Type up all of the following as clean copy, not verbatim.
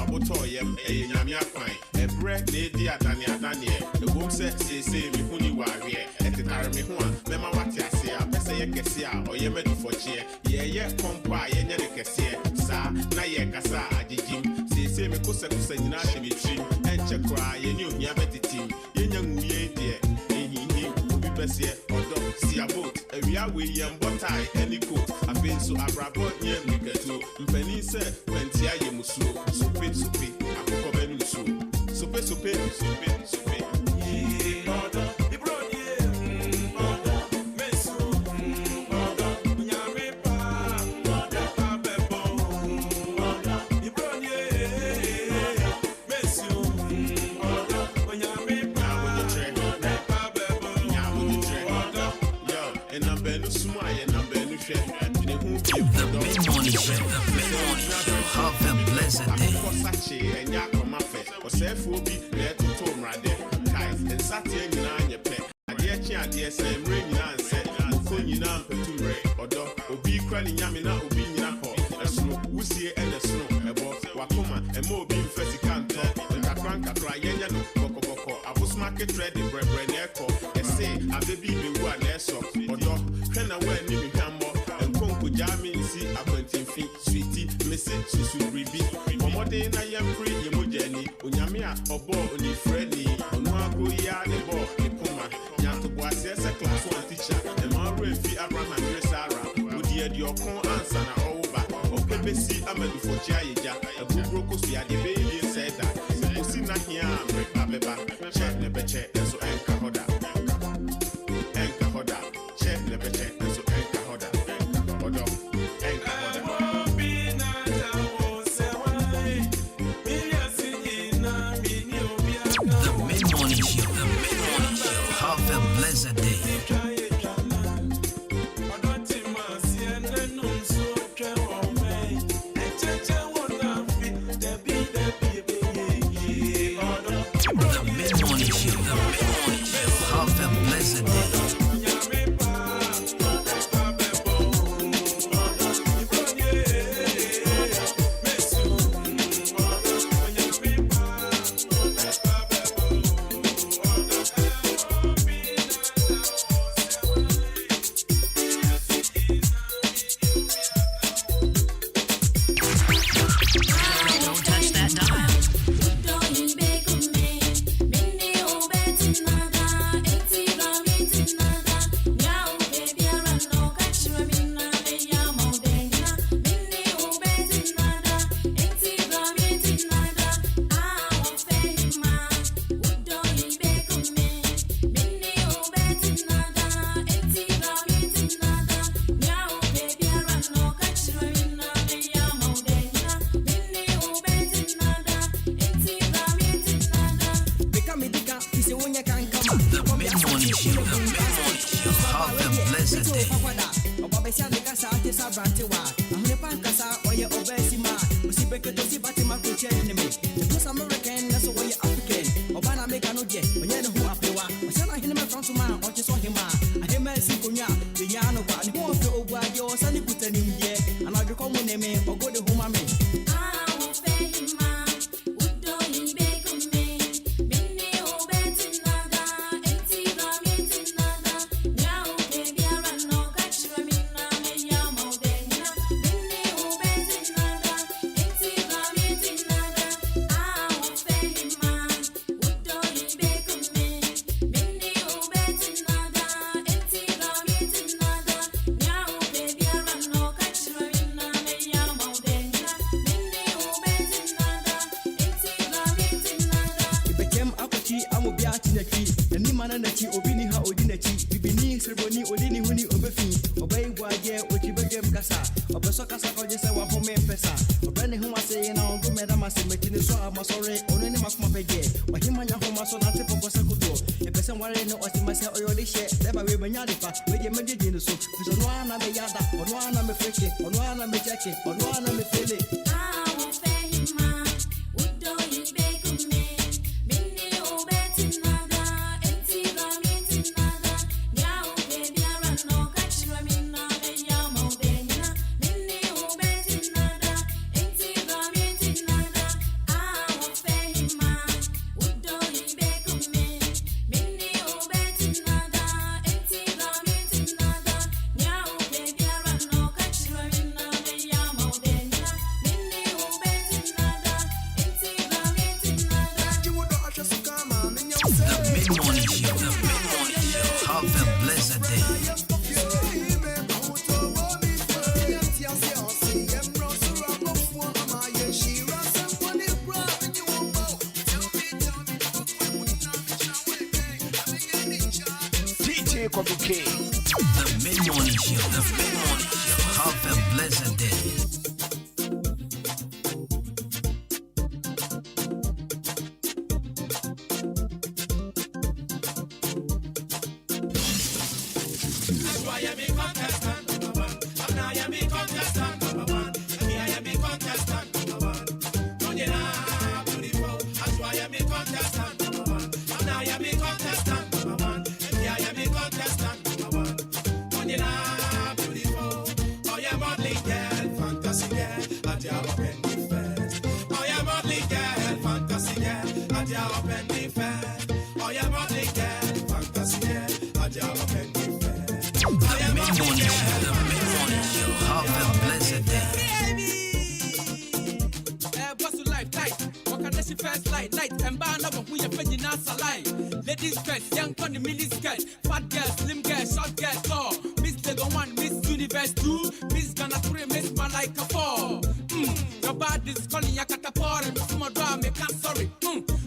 Wabotoyem, a Yamia fine, a bread lady at Dania, the womb said, say, me huni warrior, at the Taramihua, Mema Watia, say, I pass a Cassia, or Yemen for chair, yeah, compa, Yenya Cassia, Sa, Naya Casa, Ajim, say, me Kusa Kusanina, me trim, and Chakra, you knew Yabeti team, young me, dear, Bessie, or dog, see a boat, a real William Botai, any coat, a been so abrabot, yeah, Mikato, Penny said, when Tia Musu, Sope, I'm coming soon. Sope, Have a blessed day. And Yakomafe, or Sefubi, there to Tom Rade, Kais, and Satin in your pet. I dear say, ring and say, Mukunina, Peture, or dog, or be crying Yamina, or being Yako, a snow, Wussy and a snow, a box, Wakoma, and more being Fessican talk, and Kakranka cry, Yano, Boko, I was market ready, bread, echo, and say, I baby be one airsoft, or dog, can I wear Nimi Hambo, and Conco Jamin, see, I went in feet, sweetie, Missy, Susu, Ribi, for more than I am free, Yamojani, Unyamia, or Bo, Uni Freddy, Onuago Ya, the Bo, the Puma, Yanto Boise, a class 1 teacher, and Maru Fi Abraham and Sarah, would you your con answer over, or PBC Amadu for Jaija, a Bubroko, the baby said that, you see not here, Baba, check never check, and so Anka Hoda, check never check, and so Anka Hoda, Hoda, Anka Hoda. The mid-morning show. Have a blessed day. Have a blessed day. DJ Communicate. The mid-morning show. The mid-morning show. Have a blessed day. Ladies first, young on the mini skirt, fat girl, slim girl, short girl, tall. Miss Lego 1, Miss Universe 2, Miss Ghana 3, Miss Malika 4. Your body's calling ya catapult, and from a drum, make I'm sorry.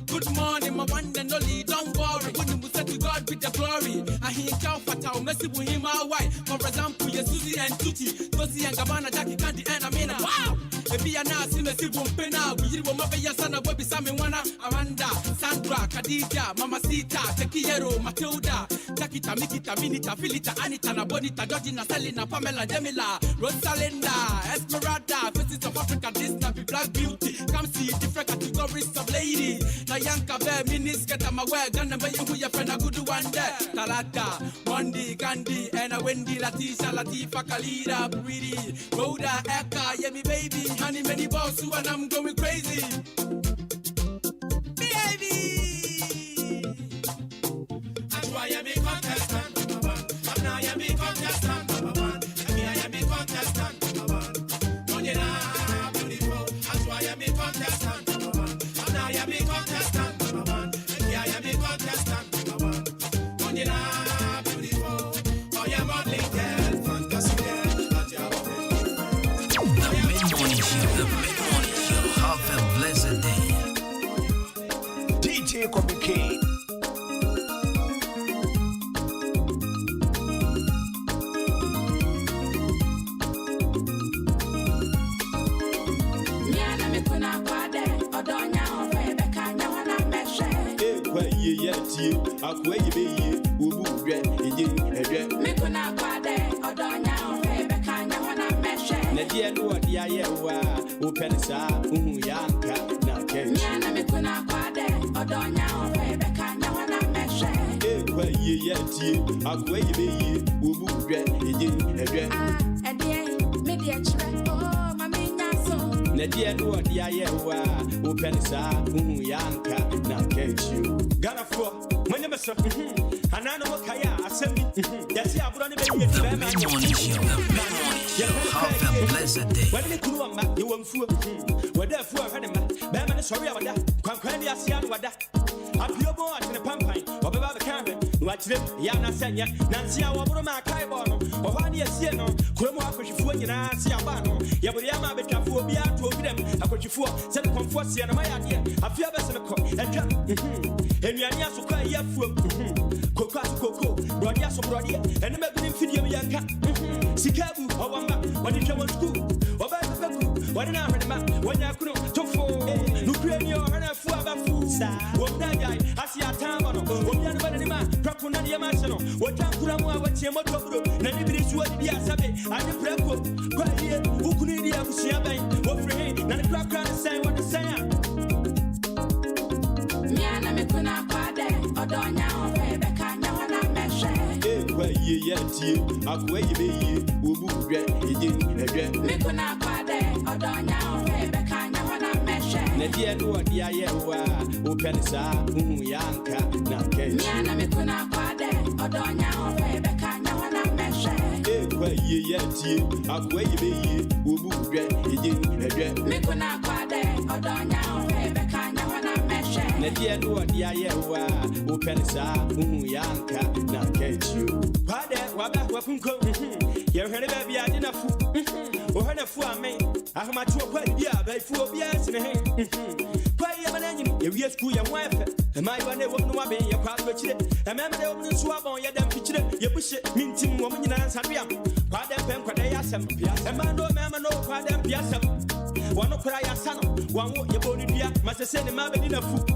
Good morning, my one and only, don't worry. When you say to God with the glory, I hear cow fatal, messy with him, my wife. For example, your Susie and Tutti, Tosi and Gabana, Jackie Candy, and Amina. Wow! If you are now seeing a civil pena, we will move your son of Bobby Sammy Wana, Amanda, Sandra, Khadija, Mama Sita, Tekiero, Matilda, Takita, Mikita, Minita, Filita, Anita, Bonita, Georgina, Selena, Pamela, Demila, Rosalinda, Esmeralda, Faces of Africa, this nappy black beauty. Come see different categories of lady. Nayanka, Bear, Miniskirt, I'm aware, Ghana, who your friend, a good one there. Talata, Mondi, Gandhi, and a Wendy, Latisha, Latifa, Khalida, Pretty, Rhoda, Eka, Yemi, baby. Honey, many balls who and I'm going crazy. Baby, I am a contestant, number one. I am a contestant, number one. I am a contestant, number one. Don't you know, beautiful? I am a contestant, number one. I am a contestant, number one. I am a contestant, number one. Don't you know, beautiful? I am a girl, fantasy girl. The mid-morning show. Have a blessed day. DJ Communicate. Nadia no dia yewa opensa yanka na ke nyana me kuna kwade odonya ofebeka nya wana meshe kwa ye akwa ye obu hwe edwe media chire oh mami nyaso Nadia no dia yewa opensa yanka na ke chiu garafo manya meso anana mokaya asemi yasi aburo ne be ye The mid-morning show. Have a blessed day. When you grew up, you won't fool. Whether for a animal, Bama, sorry about that. Quanquani, Asian, what that. Up your boy in a pumpkin, or about the cabin. Watch them, Yana Senya, Nancy, our Broma Kaibon, or Vania Sieno, Cromo, Akoshi, and Nancy Abano, Yabuyama, Betaphobia, to them, Akoshi, send comfort, and my idea. A few best in a coat, and jump. And Yania so cry, Yafu, Coco, Brodia, so Brodia, and the Megan Fidium Yanka. Sikabu, Awamba, when you come to school, or back to the what an hour in the map, when you couldn't talk for Lucrania and a Fuabafu, what that guy, I see a town, what you're the man, Prakunadia Massano, what Tankuramu, what Yamoto, Nanibis, what Yasabe, and the Preco, quite here, who could need to see a bank, what for him, and the crack crowd say what to say. Miana Mikuna Quade, Odonya, Rebecca, Nawana Meshe. Ye akwa ye obu hwe edwe mekuna kwade odonya ofebeka nya wana meshe Nadia no dia yewa opensa yanka na ke nyana mekuna kwade odonya ofebeka nya wana meshe kwa ye akwa ye obu hwe edwe mekuna kwade odonya ofebeka nya wana meshe Nadia no dia yewa opensa yanka na ke Pade waba wapunko ye hwere ba bia de na fu o hwere fu ame ahoma tu kwa bia ba fu obia sine he kwa ye mananyi ye we school your wife. Am I one of no one your crowd which it? A member of the swab on your damn picture, you push it, minting woman in Ansabia. Quadam Pem Quadayasam, a man no mamma no Quadam Piasam. One of Craya Son, one more your body dear, must send a man in a foot.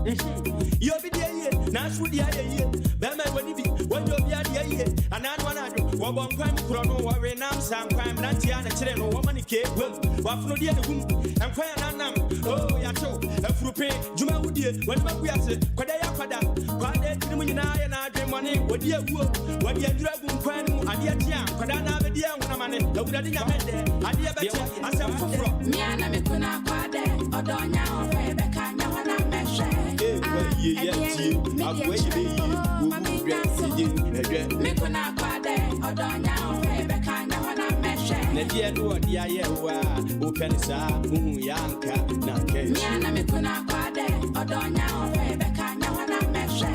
You'll be there, Nash would the idea. Bama when you be, when you'll be at the idea, and I want to do one crime chrono, or now some crime, Nantiana, children, woman, cake, well, what for the other room, and crying on them. Oh, Yacho, a fruit, Juma would dear, when we are said, Quadaya Quada, Quadet, and I dream money, what dear wood, what dear dragon crime, and yet, yeah, Quadana, the young money, the Woodadina, and the other, I said, Miana Mikuna Quade, Odonia, Rebecca, Yana Meshe. Mikuna Quade, Odonia, Rebecca, Yana Meshe. Nedia do dia yewa, Upenisa, Yanka, Nake. Miana Mikuna Quade, Odonia, Rebecca, Yana Meshe.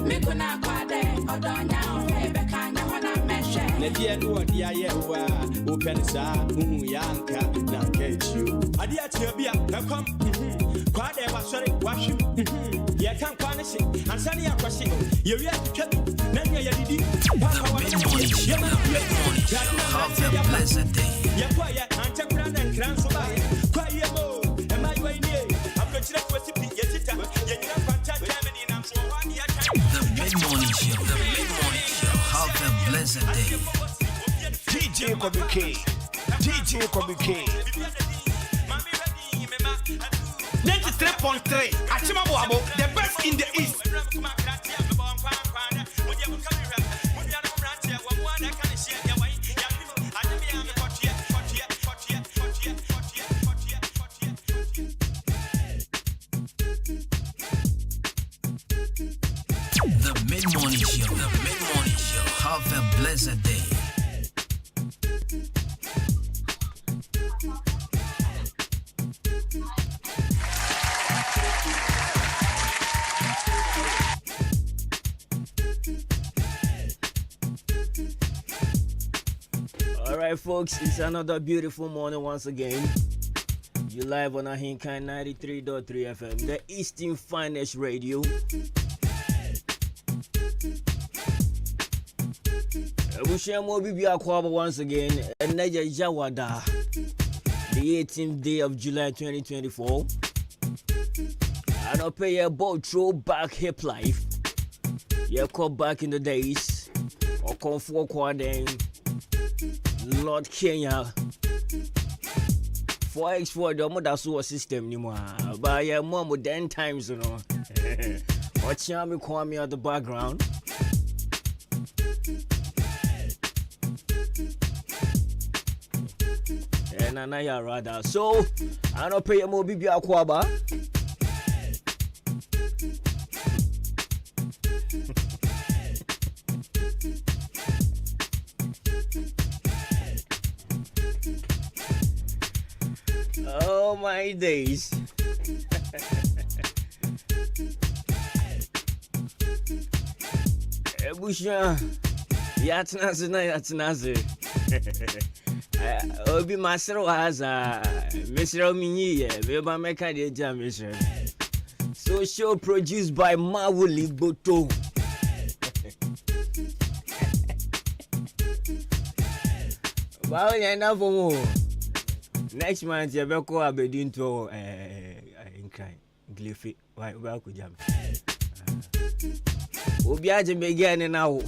Mikuna Quade, Odonia, Rebecca, Yana Meshe. Nedia do dia yewa, Upenisa, Yanka, Nake. Adia Tibia, come. Quade was sorry, wash him. You can't punish it, and Sunny Aquasi. You react to cut. Nanya Yadi. Have a blessed day. Yakwaya, Antagram and Cransoba. Quiet, am I going near? I'm going to recipe, yes, it. The mid-morning show. The mid-morning show. Have a blessed day. DJ Communicate. DJ Communicate. 93.3 Achimabo, the best in the East. The mid-morning show. The mid-morning show. Have a blessed day. Alright folks, it's another beautiful morning once again. You live on Ahenkan 93.3 FM, the Eastern Finest Radio. We share more BBR Kwaba once again, and Naja Jawada, the 18th day of July 2024. And I'll pay a boat throwback hip life. Yeah, call back in the days, or call for quarantine. Lord Kenya 4x4 the mother so system anymore, but yeah, more modern times, you know. Watch me call me at the background. And I rather so I don't pay more BB Akwaba. Oh my days. Ebusha yatnaze Obi Masero has a Mr. Minye, Beba Meka de Jamisha. Social produced by Mawuli Boto. Wow, yeah, now for more. Next month, you better go abedin to incline. Glyphy, why, well, could jam. Obiaje begin now.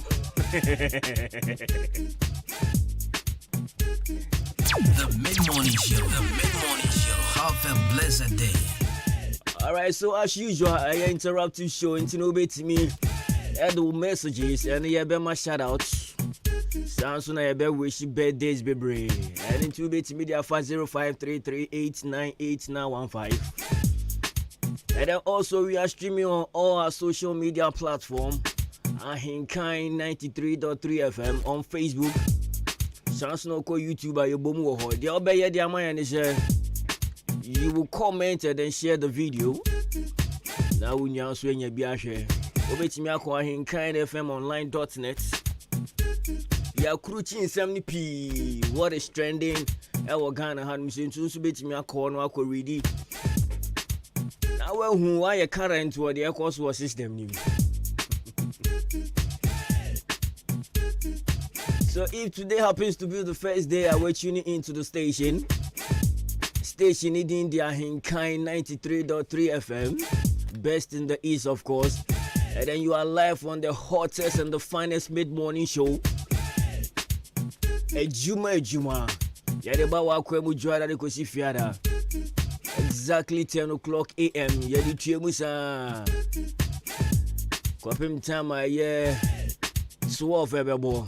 The mid-morning show. The mid-morning show. Have a blessed day. Alright, so as usual, I interrupt the show into no bit me. I do messages and you better my shout outs. Sounds soon I better wish birthdays, baby. And into bit media 50533898915. And then also we are streaming on all our social media platforms. Ahenkan 93.3 FM on Facebook. Sounds no call YouTube your boom ho. The obey the man is you will comment and then share the video. Now we now swing your beer share. Obey me Ahenkan FM online.net. You are cruising 70p. What is trending? ɛwɔ Ghana ha no nso betimi akɔ no akɔ ready na wahu why current wɔ the course was system nim. So if today happens to be the first day I will tuning into the station in the Ahenkan 93.3 FM, best in the east of course, and then you are live on the hottest and the finest mid-morning show, Adwuma-Adwuma. Yadeba wa kwemu jwada de kosi fiada. Exactly 10 o'clock a.m. Yadi tuyemusa. Kwa pim tama ye suof ebebo.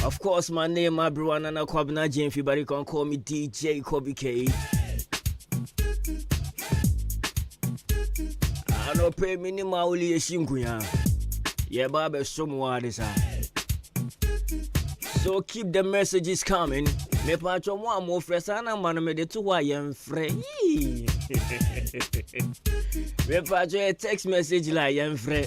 Of course, my name, my brother, and Kwabna Jemfi, but you can call me DJ Kobe K. I don't pay minimally a shinkuya. Yeah, Baba, somewhere this. So keep the messages coming. Me patcho one more fresh and I'm gonna make it to why I'm free. Me patcho a text message like I'm free.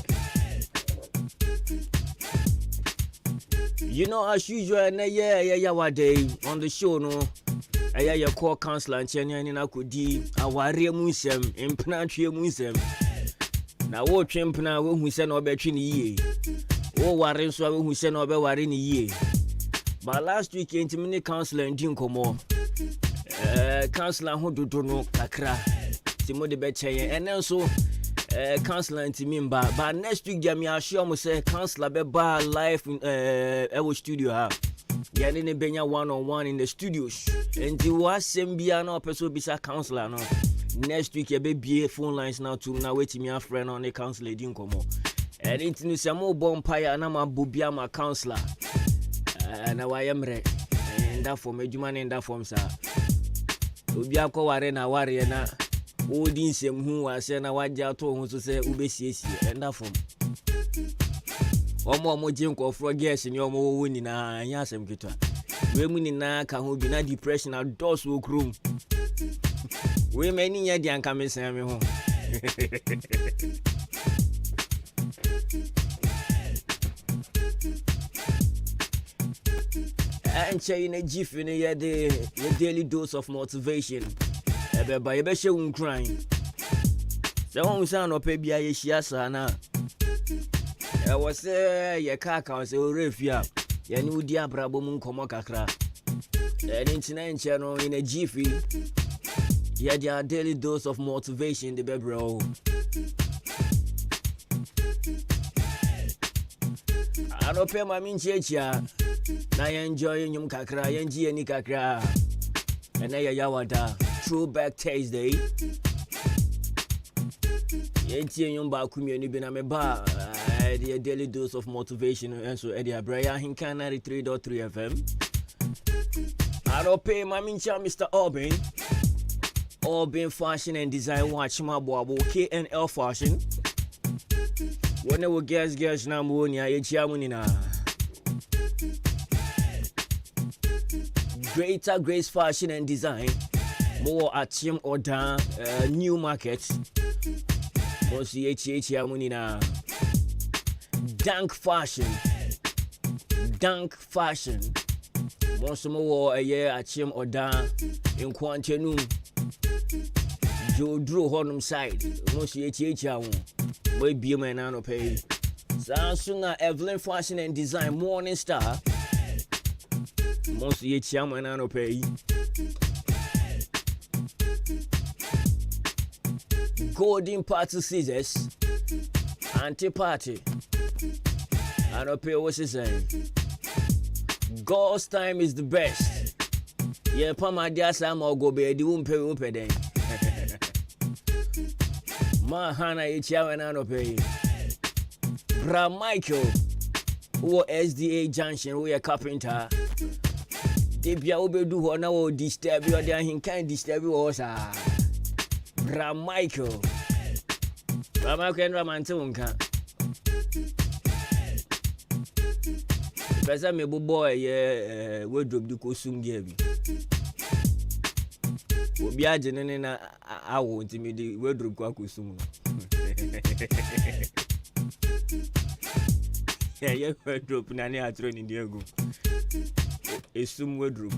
You know, as usual, one day on the show, no, I call counselor and Chenya and I could do our real musem, implantia musem. Now, what champion who sent over Trini? Oh, Warren Swab who sent over Warren ye. But last week, intimate counselor and Jinkomo, counselor who do no Kakra, Timo de Betche, and also. Counselor and team but next week Jamie assure me say counselor be bar live in our studio ha ya ne benya one-on-one in the studios and the was same bia no person be counselor no next week you be phone lines now to now wait me a friend on the counselor din komo and it no say mo bonfire na ma bobia ma counselor na wa yemre and that for medjuma in that form sir obi akọ na ware na Odin sem who was saying I want you to say Ubesi and that from one more jink of frog gas in your more winning. Yes, I'm good. Women na can be na depression outdoors work room. We many young coming say me home. And chain a jiff in a daily dose of motivation. By a better crying. The home sound of baby, I shiasana. I was a caca, so refia. Ya knew Diabra Bomun Komokakra. An internet channel in a jiffy. Yet your daily dose of motivation, the baby roll. I don't pay my minchia. Now enjoying your kakra, yenji and nikakra. And I yawada. Throwback Thursday. Yeti and Yumba community been a bar. The daily dose of motivation and so Eddie Abraya Hinkan 93.3 FM. I don't pay my mincha Mr. Auburn Fashion and Design watch my bobo KNL Fashion. When they will guess now monia Yamunina. Greater Grace Fashion and Design. More at Tim or down new market. Mosi Yamunina. Dunk Fashion. Most more a year at Tim or down in Quantanum. Joe Drew Hornum side. Mosi Yamun. Way be a man pay. Samsung Evelyn Fashion and Design Morning Star. Most Yamun and pay. Golden Party Scissors, Anti-Party. I don't pay what's his name. God's time is the best. Yeah, Pama Diasam or go be the womb pay open then. Mahana Ichia and I don't pay. Bra Michael, who SDA Junction, we a carpenter. Debia Obedu, who now disturb you, and can't disturb you also. Bra Michael. Bra Michael and Ramantunka. Pesa me boy ye wardrobe du kosum gave. Obi agene na awo ntimi di wardrobe kwa kosum. Yeah, wardrobe na ne atro ni diego. esum wedrum.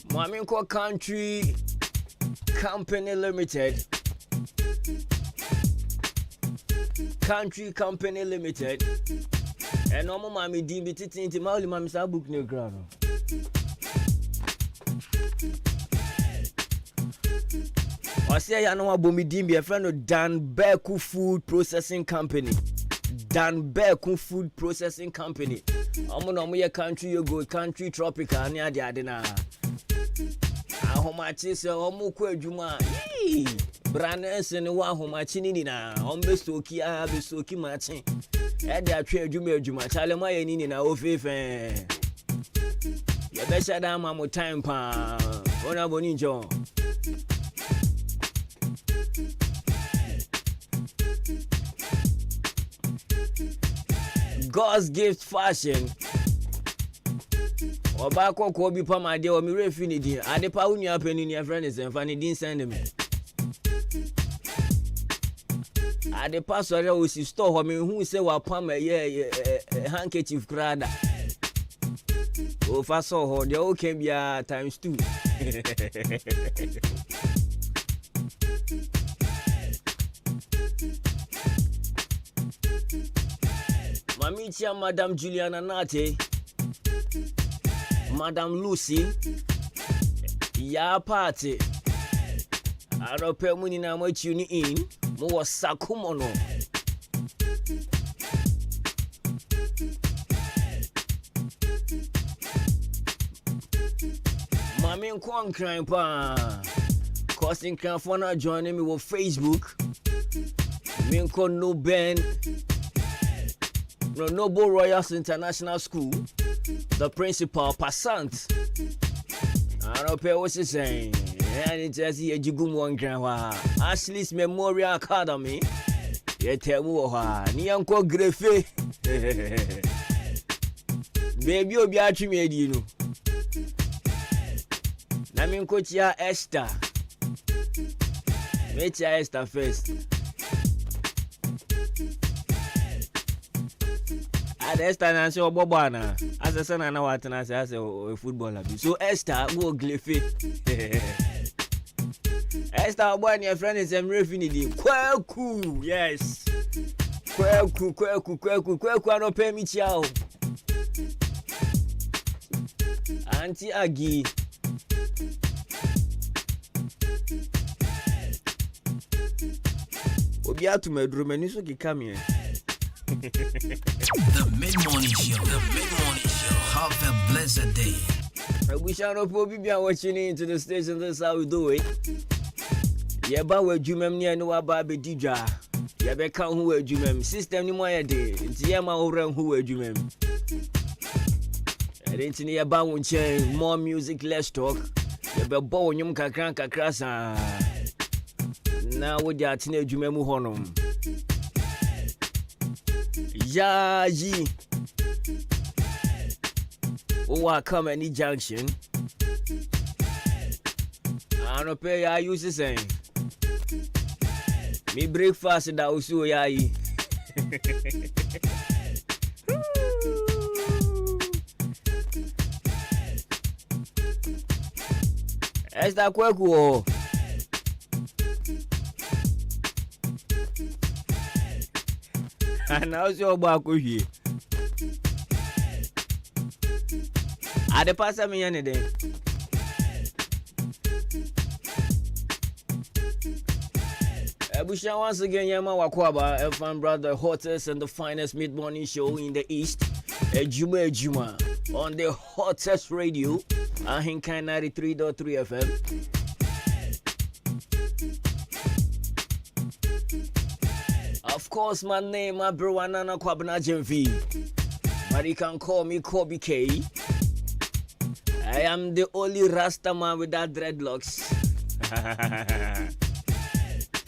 Maminko Country Company Limited. Country Company Limited. And no mommy dimbi titi inti mauli mami sa book new ground. Osia ya no abomi dimbi a friend of Dan Beku Food Processing Company. Dan Beku Food Processing Company. Omo no ye country you go country tropical ni ade ade na. Ahomachi se omo ko adwuma. Branense ne wa ahomachi ni na. Ombe soki a be soki machi. E de atwe adwuma chale ma ye ni na ofefe. Ye be shada ma mo time pa. Ona boni njo. God's gift fashion. Oba ko bi pa ma de o mi refi ni din. Ade pa unu apani ni friend is en fa ni din send me. Ade pa sori o si store ho me hu se wa pa ma ye handkerchief krada. O fa so ho de o can be times 2. Mamitia Madam Juliana Nate, Madam Lucy, ya party. I don't pay money na mo tune in. Mo was sakumono. Mami nkwan kran pa. Causing kran for na joining me with Facebook. Me nko no Ben. Noble Royals International School, the principal, Passant. I don't pay what she's saying. And it's just a jigum one grandma. Ashley's Memorial Academy. Yet tell me, Nianko Greffe. Baby, you'll be at me, you know. Namin Coachia Esther. Meet ya Esther first. Esther na say obobana as a son na what na say as a footballer be so Esther go glefe Esther boy your friend is refinidi kwaku yes kwaku no pay me chiao Auntie Agi obi atumedro mani so ki come here. The mid-morning show. Have a blessed day. We shall not probably be watching into the station. That's how we do it. Yeba we jumem ni anu ababe dija. Yebe kan hu we jumem. System ni mo yede. Nti yema oran hu we jumem. Enti ni yeba wonche more music less talk. Yebe bo nyum kakra sa. Na wo dia tine jumem honom. Yaji. Oh, come any junction. I don't pay. I use the same. Me breakfast that was so yai. Esta kweko. And how's your back with you? I the pass me any day. Ebusha once again, Yama Wakwaba, FM brother, hottest and the finest mid-morning show in the East. Adwuma-Adwuma on the hottest radio, Ahenkan 93.3 FM. Of course, my name, my bro, Anana Kwabna Jemvi. But you can call me Kobe K. I am the only Rasta man without dreadlocks.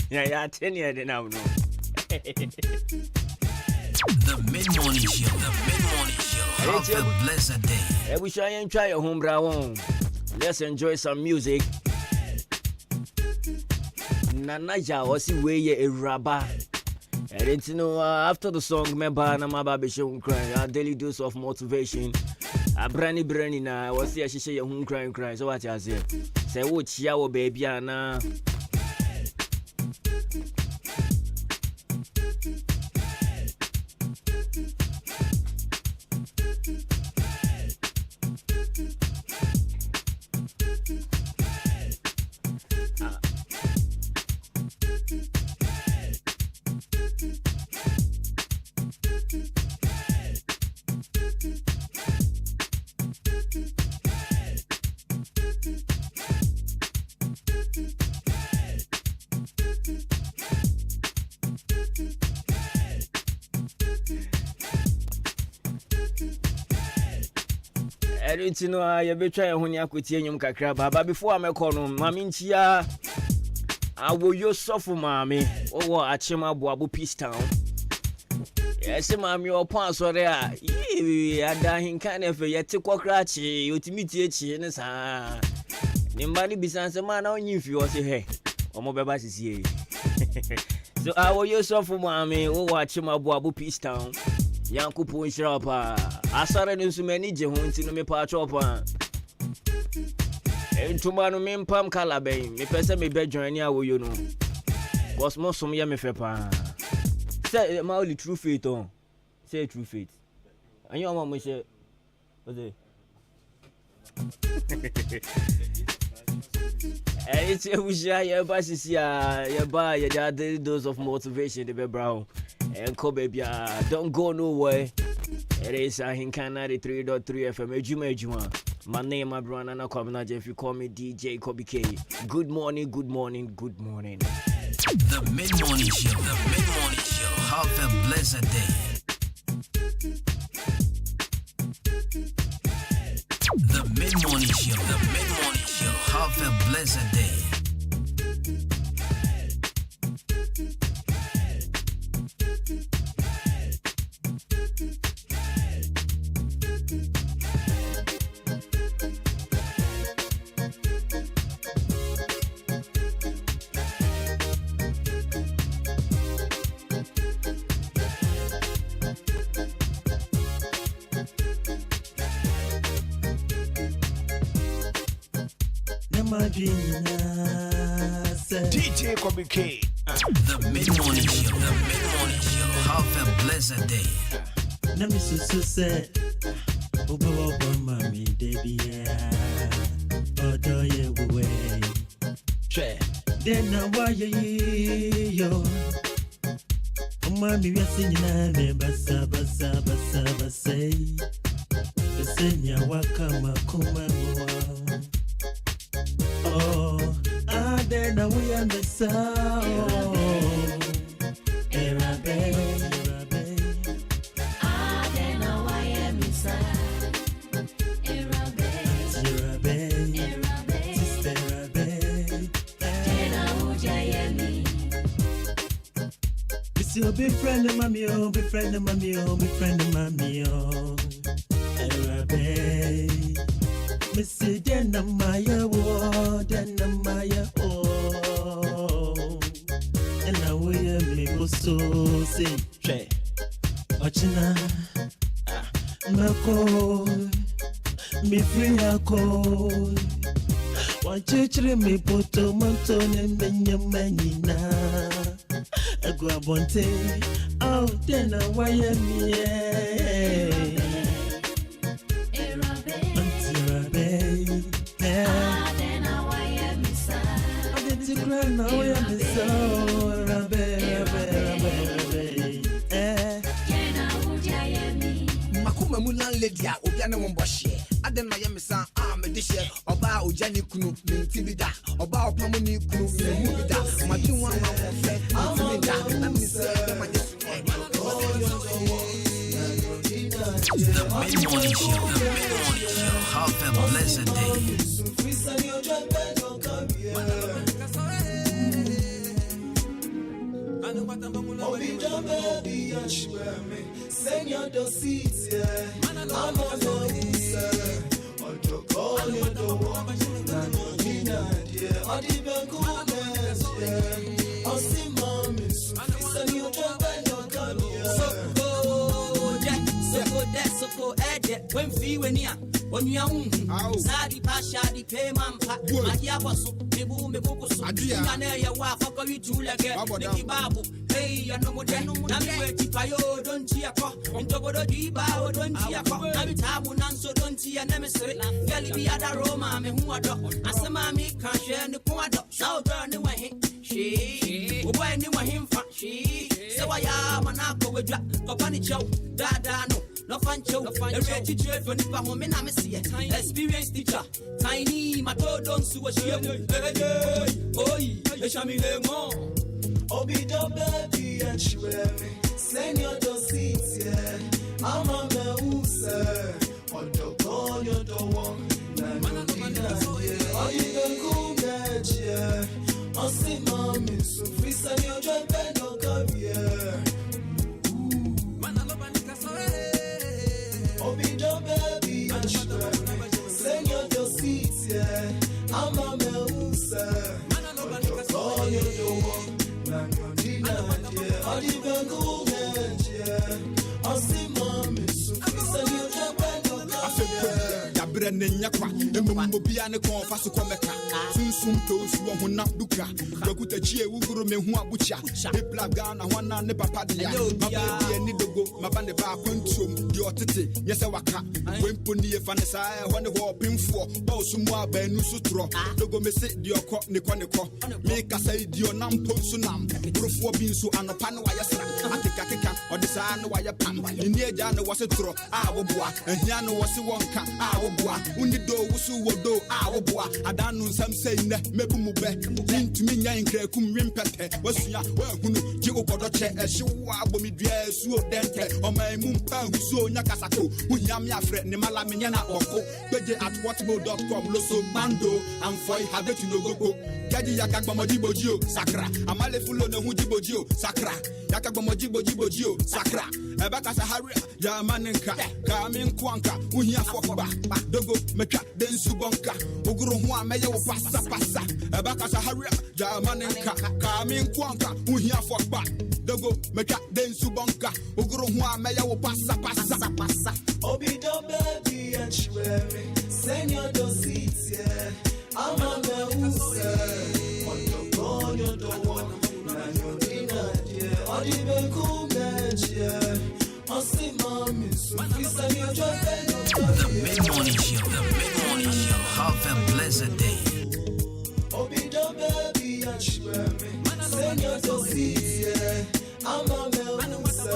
Yeah, 10 years now. No. The mid-morning show. Have a blessed day. We shall try your home, bro. Let's enjoy some music. Nana ja wasi weye e raba. And it's, you know, after the song, remember, I'm about to show crying. A daily dose of motivation. A brandy na. I was here, she say, you're crying. So what I say? Say, what your baby, Anna. I don't know, you be trying when you could hear him but before I'm a corner, Maminchia, I will use suffer, mammy, or at Chima Boabu Peace Town. Yes, mammy, your pants are there. I dying kind of a yet to quackrachi, you to meet you in the sun. Nobody besides a man on you if you are here. Or more babies is here. So I will use suffer, mammy, or at Chima Boabu Peace Town. Yanku punch up. I started in so many jehunts in me patch up. And tomorrow, me pam calabain, me person me bed join ya, you know. Was most of me fepa. Say my only true faith on. Say true faith. And your mama say, what's it? It's a wish ya basis ya, ya buy ya daily dose of motivation, the brown. And Kobe, don't go nowhere. It is Ahenkan 93.3 FM. Adwuma-Adwuma. My name is Brother and I'm if you call me DJ Kobe K. Good morning, good morning, good morning. The mid-morning show. The mid-morning show. Have a blessed day. The mid-morning show. The mid-morning show. Have a blessed day. DJ Kobe K. The mid-morning show. The mid-morning show. Have a blessed day. Let me say, Obo Mami, Debbie, Odo ye way. Then now why yo? Mami, we are singing basa say. The senya wakama kumawa. Oh, then we are the sound. Be friend of mommy, oh, be friend of mommy, oh, be friend of mommy, oh. Arabe, Missy Denna Maya, oh, Denna Maya, oh. And now we are me so say, Ochina, Mako, me free a call. One church, me put a mountain and Benjamin. I go up one day, oh, then I wire me, I did to cry now, I am so Makuma Mulan Lady, Obiana Wombashi. I didn't my Yamisa, I'm a dish, about Ujani Kunu, Tibida, about Pamuni Kunu, Mubida, my 2 1 friend, I'm The mid-morning show. The mid-morning show. Have a blessed day. Senior the seats, yeah. I'm on the I when fee when ya, when you are Sadi Pasha, the payment, Madia Bosso, the boom, the Bocos, Adria, Wafa, you like a babu. Hey, you know what I know. Namiwe don't cheer for. Intogodo diba don't cheer for. Namitabu nanso don't cheer nemesis. Gali bi ada Roma me huado. Asema mi kan share ni kuado. Now burn the way. She, boy ni wa him fa. She, se wa ya manako we dra. Kopani chow, dada no. No fan show. The rich trade for nipa home na me see. Experience teacher. Tiny mato don't su wa she. Oi, le chami le mo. Obido baby and she wear me. Senior don't sit here. I'm a meusa. Odo call your door. Obido cool magic. On see mommy so free senior drive and no career. Obido baby and she wear me. Senior don't sit here. I'm a meusa. Odo call your door. Nyakwa emumobia ne kon faso komeka sunsum to suwo hona duka bakuta chie wuguru me hu abucha e plaga na hona ne papa dia mabia ni dogo mabane ba kwantuom di otete yese waka wempo ni e fanesa e hone ho pemfo ba osumu abanu sutro dogo mese di okọ ne ko me kasa di onam ponsu nam brofo bi nso anopa ne wayesra akeka odisa ne waye pam ni eja ne wasetro a woboa ahia ne wose wonka a woboa unido wusu wodo a woboa adanu nsam sei ne mebumu be ntumi nya nkrekum wimpete wasua wahunu ji okodo che ehyewa abomidua esuo dente omaimu mpa husuo nya kasako uhiam ya frɛ ne mala menya na ɔko beje at whatmo.com loso bando amfoi habetu no gogo gaji yakagbomojiboji sakra amale fulo ne hu jiboji sakra yakagbomojiboji sakra ebaka sahari ya maninka ka min kwanka uhia fokba dogo metwa densu bonka oguru ho ameye wo pasa ebaka sahari ya maninka ka min kwanka uhia fokba dogo metwa densu bonka oguru ho ameye wo pasa Obido baby and she wear me. Senior don't sit here. I'm a meusa. On the your door. And your dinner, dear. Odibe kumeje. On see mommy. So please send your joy. The mid-morning show. Have a blessed day. Obido baby and she wear me. Senior don't sit here. I'm a meusa.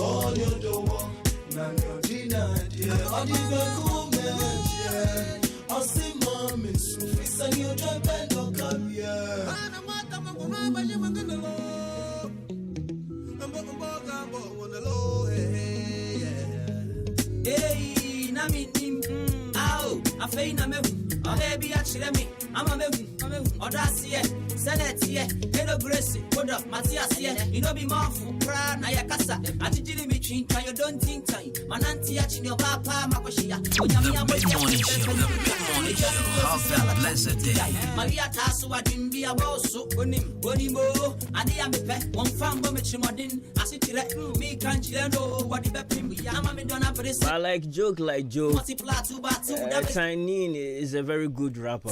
On your door. And your dinner, dear. Odibe kumeje. On see mommy. So please send your joy. No career. Hey, na mi nim. Ow, afei na mehu. Oh baby, actually me. I'm a mehu. Odasiye, senetiye, eno grace, kodo, matiasiye. You know be marfu, pra na yakasa. Atijili mi chinka, you don't think time. Mananti ya chini obapa makoshia. The mid-morning show. Have a blessed day. Maria tasu wadimbi abosu. Bonimo, adi ya mepe. Wonfambo mechimodin. Asitire, mi kanchile no. Wadibe pimbi. Yama mi dona presi. I like joke. Multiply 2 by 2. Tiny is a very good rapper.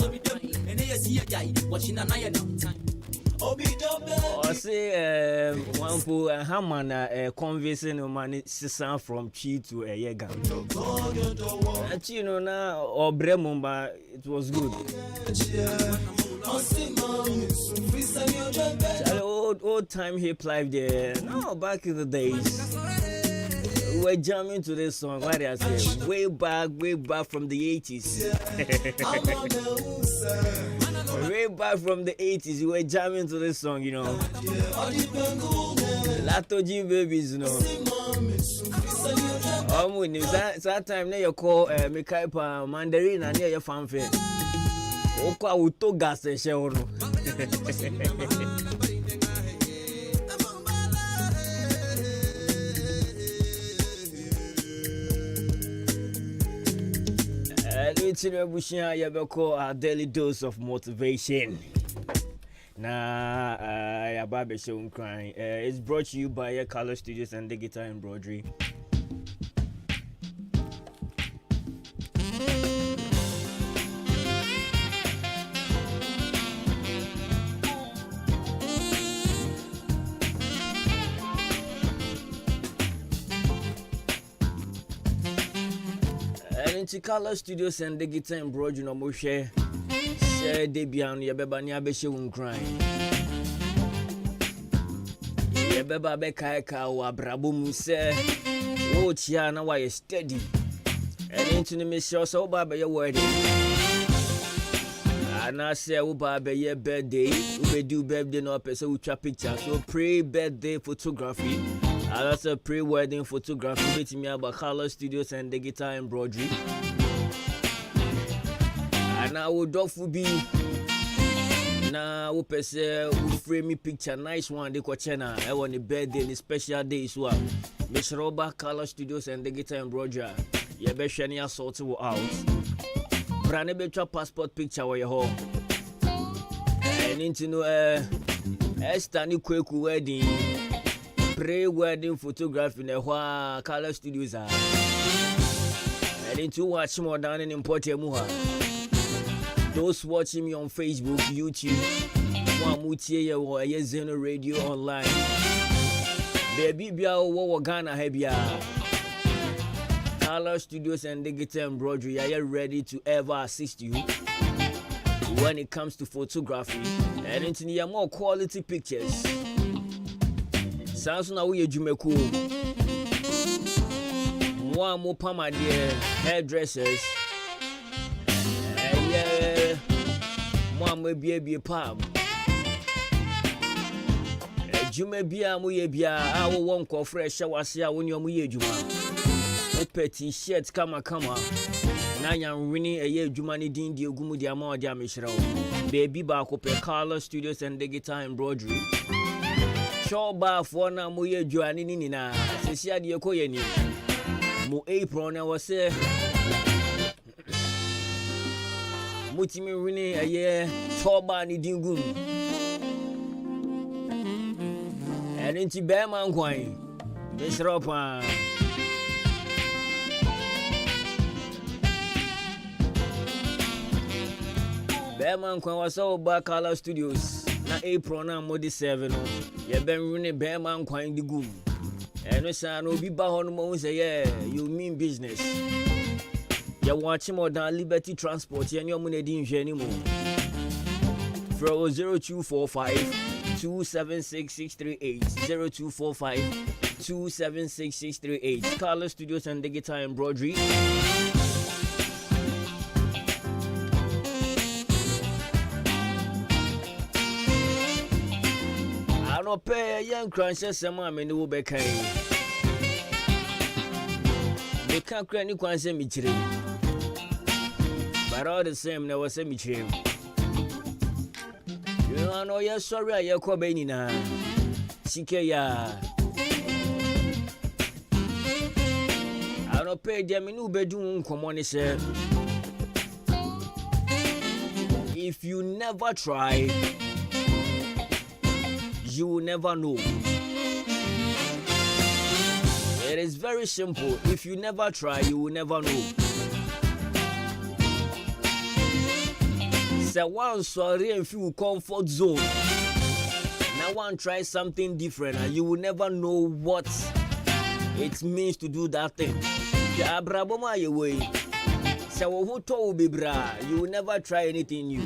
Watching a night time. I say one for a hammer conversing money sister from Chi to a Yega. You know now or Bremumba, it was good. Old time hip life there. No, back in the days. We were jamming to this song. What I say? Way back from the 80s. Way back from the 80s, we were jamming to this song, you know. Lato G babies, you know. That time, you call Mikaipa Mandarin and your fanfare. Okwa uto gas and show. Our daily dose of motivation. It's brought to you by Color Studios and Digital Embroidery. And into Color Studios and the guitar and broad, no more share. Say, Debian, your beba near Beshe won't cry. Your beba Beka, or Brabum say, oh, Tiana, why you steady? And into the mission, so by your wedding. And I say, oh, by your birthday, we do birthday no person with picture. So, pre birthday photography. And that's a pre wedding photography. Meeting me about Color Studios and the guitar embroidery. And I would offer be now, we say, we frame me picture, nice one, the Coachena. I want the birthday, the special day as well. Miss Robert Color Studios and the guitar embroidery. You be shiny assault out. Brand better passport picture where you home. And into no Estani Kweku wedding, pre-wedding photography in a Color Studios are. And into watch more down in Portemuha. Those watching me on Facebook, YouTube, Mutie or Zeno Radio online. Baby Bia or Ghana Hebia. Color Studios and the guitar embroidery are ready to ever assist you when it comes to photography and into the more quality pictures. Sounds now we Jumeku. One more Pama dear hairdressers. Yeah, one may be a palm. Jume Bia Muyebia, our one call fresh. I was here when you're Muyejuma. Petty shirts, come. Now I'm winning a year Jumani Din Diogumu Diamo Diamishro. Baby Bakope, Color Studios and the guitar embroidery. Shaw bar for now, Muye Joanina, Cecilia Diokoyeni. Mo apron, I was say. Mutimi winning a year, Chobani Dingum. And into Bearman Quine, Miss Ropa. Bearman Quine was all back Color Studios. Na apron na modi 7. You been running Bearman Quine the goom. And we say, no be bahon mo say, yeah, you mean business. You're watching more than Liberty Transport, and you're money didn't anymore. Throw 0245 276 0245 276 Color Studios and the guitar embroidery. I don't pay young crunches, some in the Ubeka. They can't cry any quantum mitri. But all the same, there was a mitri. You know, you're sorry, you're Cobenina. Sikaya. I don't pay them in Ubedun, come on, sir. If you never try, you will never know. It is very simple. If you never try, you will never know. So one sorry and few comfort zone. Now one try something different and you will never know what it means to do that thing. The abraboma your way. So who told be bra, you will never try anything new.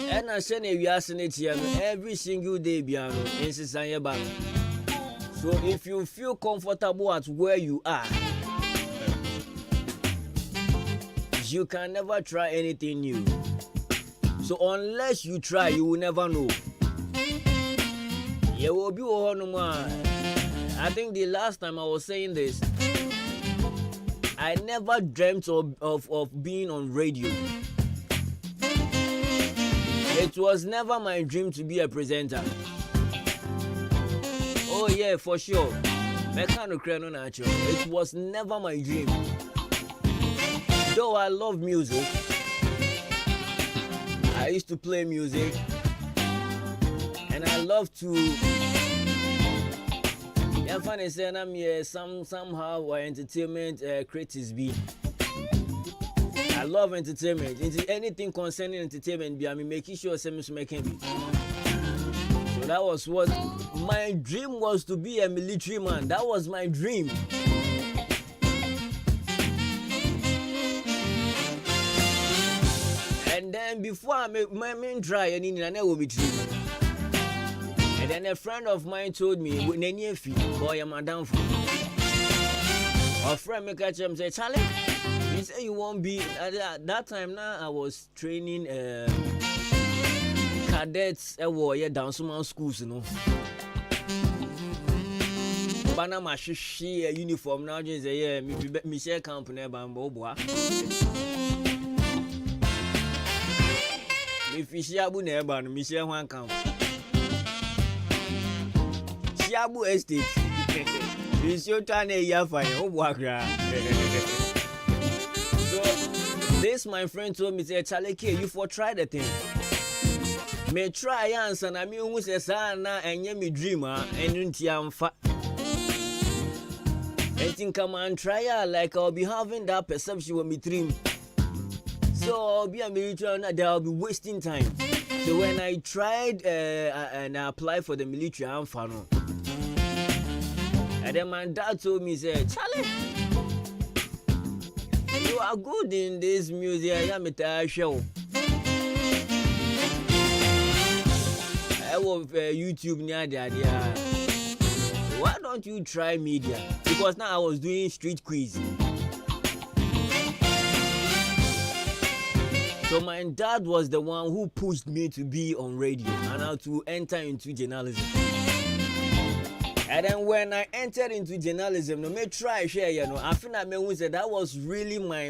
And I send a every single day piano in Sisanya. So if you feel comfortable at where you are, you can never try anything new. So unless you try, you will never know. You will be one. I think the last time I was saying this, I never dreamt of being on radio. It was never my dream to be a presenter. Oh yeah, for sure. It was never my dream. Though I love music, I used to play music, and I love to. Yeah, funny saying I'm here somehow entertainment critics be. I love entertainment. Into anything concerning entertainment, be I mean making sure some making be. So That was what my dream was, to be a military man. That was my dream. And then before I make my main try, and I will be true. And then a friend of mine told me, boy, I'm a down for. A friend me catch him say, Charlie, you say you won't be. At that time now, I was training cadets down some schools, you know. Bana ma shishi uniform now, just say, me share company bambo boy. Me fish abu neba, me share one camp. Abu Estate. It's your turn a year for you. So, this my friend told me, say, Charlie, you for try the thing. May try answer, and I mean, who says, Sana, and you me dreamer, and you fat. I think come and try like I'll be having that perception when me dream. So, I'll be a military, and I'll be wasting time. So, when I tried and I applied for the military, I'm fun. And then my dad told me, say, Charlie, you are good in this music. I'm a show. I was YouTube near the idea. Why don't you try media? Because now I was doing street quiz. So my dad was the one who pushed me to be on radio and how to enter into journalism. And then when I entered into journalism, no me try share, you know. I feel like me said that was really my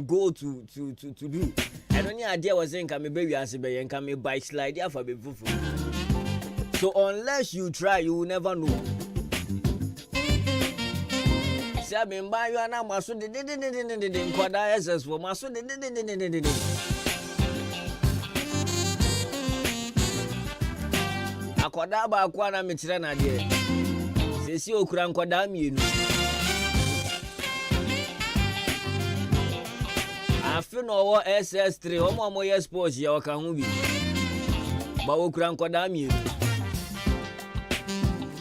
goal to do. And only idea was saying can me baby as be and can me bike slide there for be fufu. So unless you try, you will never know. Say I been buy you and I'm so de kwada SS for my so de. Akwada ba akwa na me kire na de. Sesi okura nkwada mienu. Afi no wo SS3 omo yes sports ya waka hu bi. Ba okura nkwada mienu.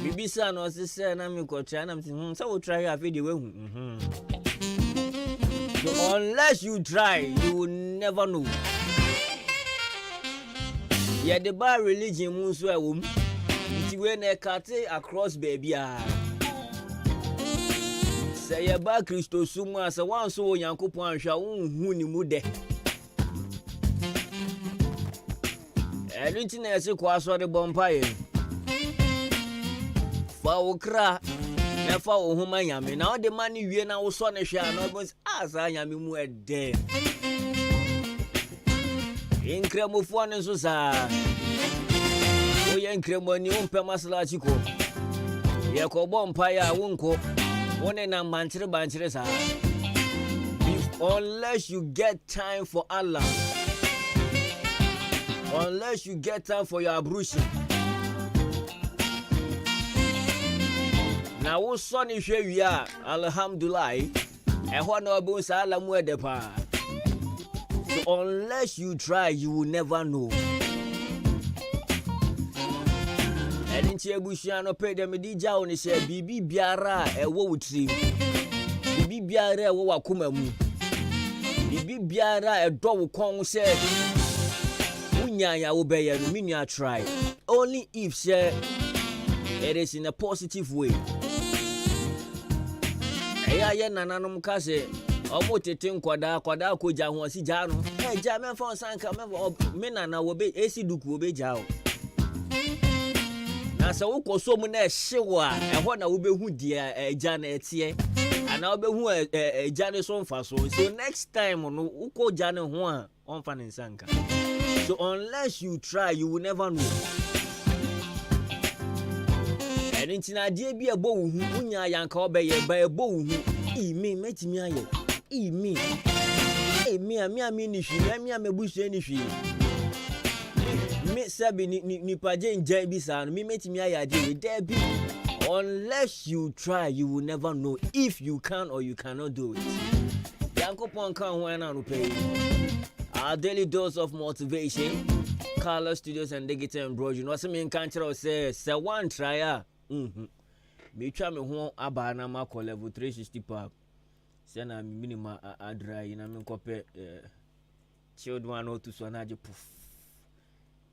Bibisa no sese na me kotra na me say we try afi de we hu. So unless you try, you will never know. Yeah, the bar religion moves so a woman. When a cat across baby, say a bar Christo Suma, so one so Yanko shall who mude. Everything as a quasso the bompire. Fawkra, never whom I am, and now the money we are now son a shall not was as I am more dead. In cremo one and so Oyen cremoni umpe masala chiko. Yako bompire wonko. One na manchire sa. Unless you get time for Allah. Unless you get time for your ablution. Now wo son is where we are. Alhamdulillah. E ho na obo sa ala mu edepa. So unless you try, you will never know. And in Chebushano pay them dija on say bibi biara e wo wutri. Bibi biara e wo wakuma mu. Bibi biara e do wo kon say unya ya wo be ya no me try. Only if say it is in a positive way. Eya ye nananom ka say omo tete nkwada ko ja ho si ja no. Eh ja me fa sanka me nana wo be esi duku wo be ja o. Na se wo koso mu na hyewa ho na wo be hu dia eja na etie ana wo be hu eja ne so mfa so. So next time no wo ko ja ne ho a on fa ne sanka. So unless you try, you will never know. And intina die bi ebo wo hu unya yanka obeye ba ebo wo hu imi metimi aye imi ami ni hwi ami amebusu ni hwi me sabi ni paje nje bi sa no me metimi aye ade we there be. Unless you try, you will never know if you can or you cannot do it. Yankopon kan ho na no pay. Our daily dose of motivation Color Studios and Digital Embroidery. No, some in country say one try. Me try me home abana ma call level 360 pop. Say na minimum adra ina me kope children one to so na je poof.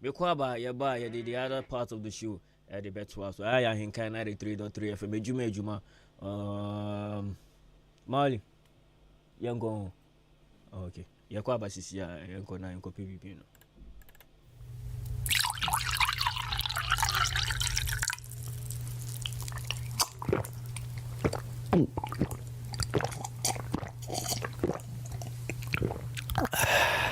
Me kwa ba the other part of the show at the bet was. I Ahenkan 93.3 FM ejuma Mali yango. Okay. Yakwa ba sisi ya yanko na yanko PPP no.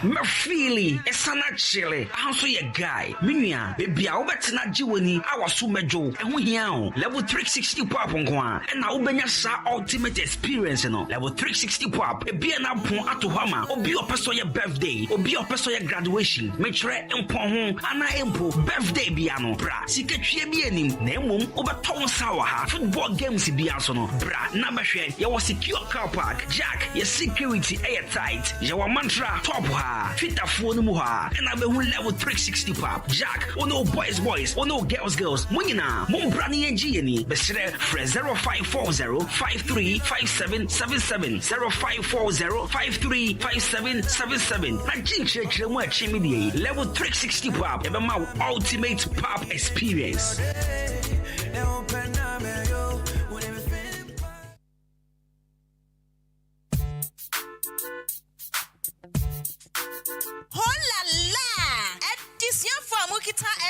Mafili, esana chile. How ye guy? Minya, baby, I betina jiwani. I was so mejo. And we here level 360 pop on kwa. And now ubenya sa ultimate experience no. Level 360 pop. Be an apon atuhama. Obi your person your birthday. Obi your person your graduation. Make sure empon home. Ana empo birthday biano. Bra. Siketwe bi anim. Na emom obeton sawa ha. Football games biaso no. Bra. Na behwe. Ye was secure car park. Jack. Your security airtight. Ye wa mantra top ha. Twitter phone muha and I be level 360 pop Jack oh no boys oh no girls munina mum brani ngini besre 0540535777 0540535777 na jinchire mu achimi die level 360 pop e be ma ultimate pop experience.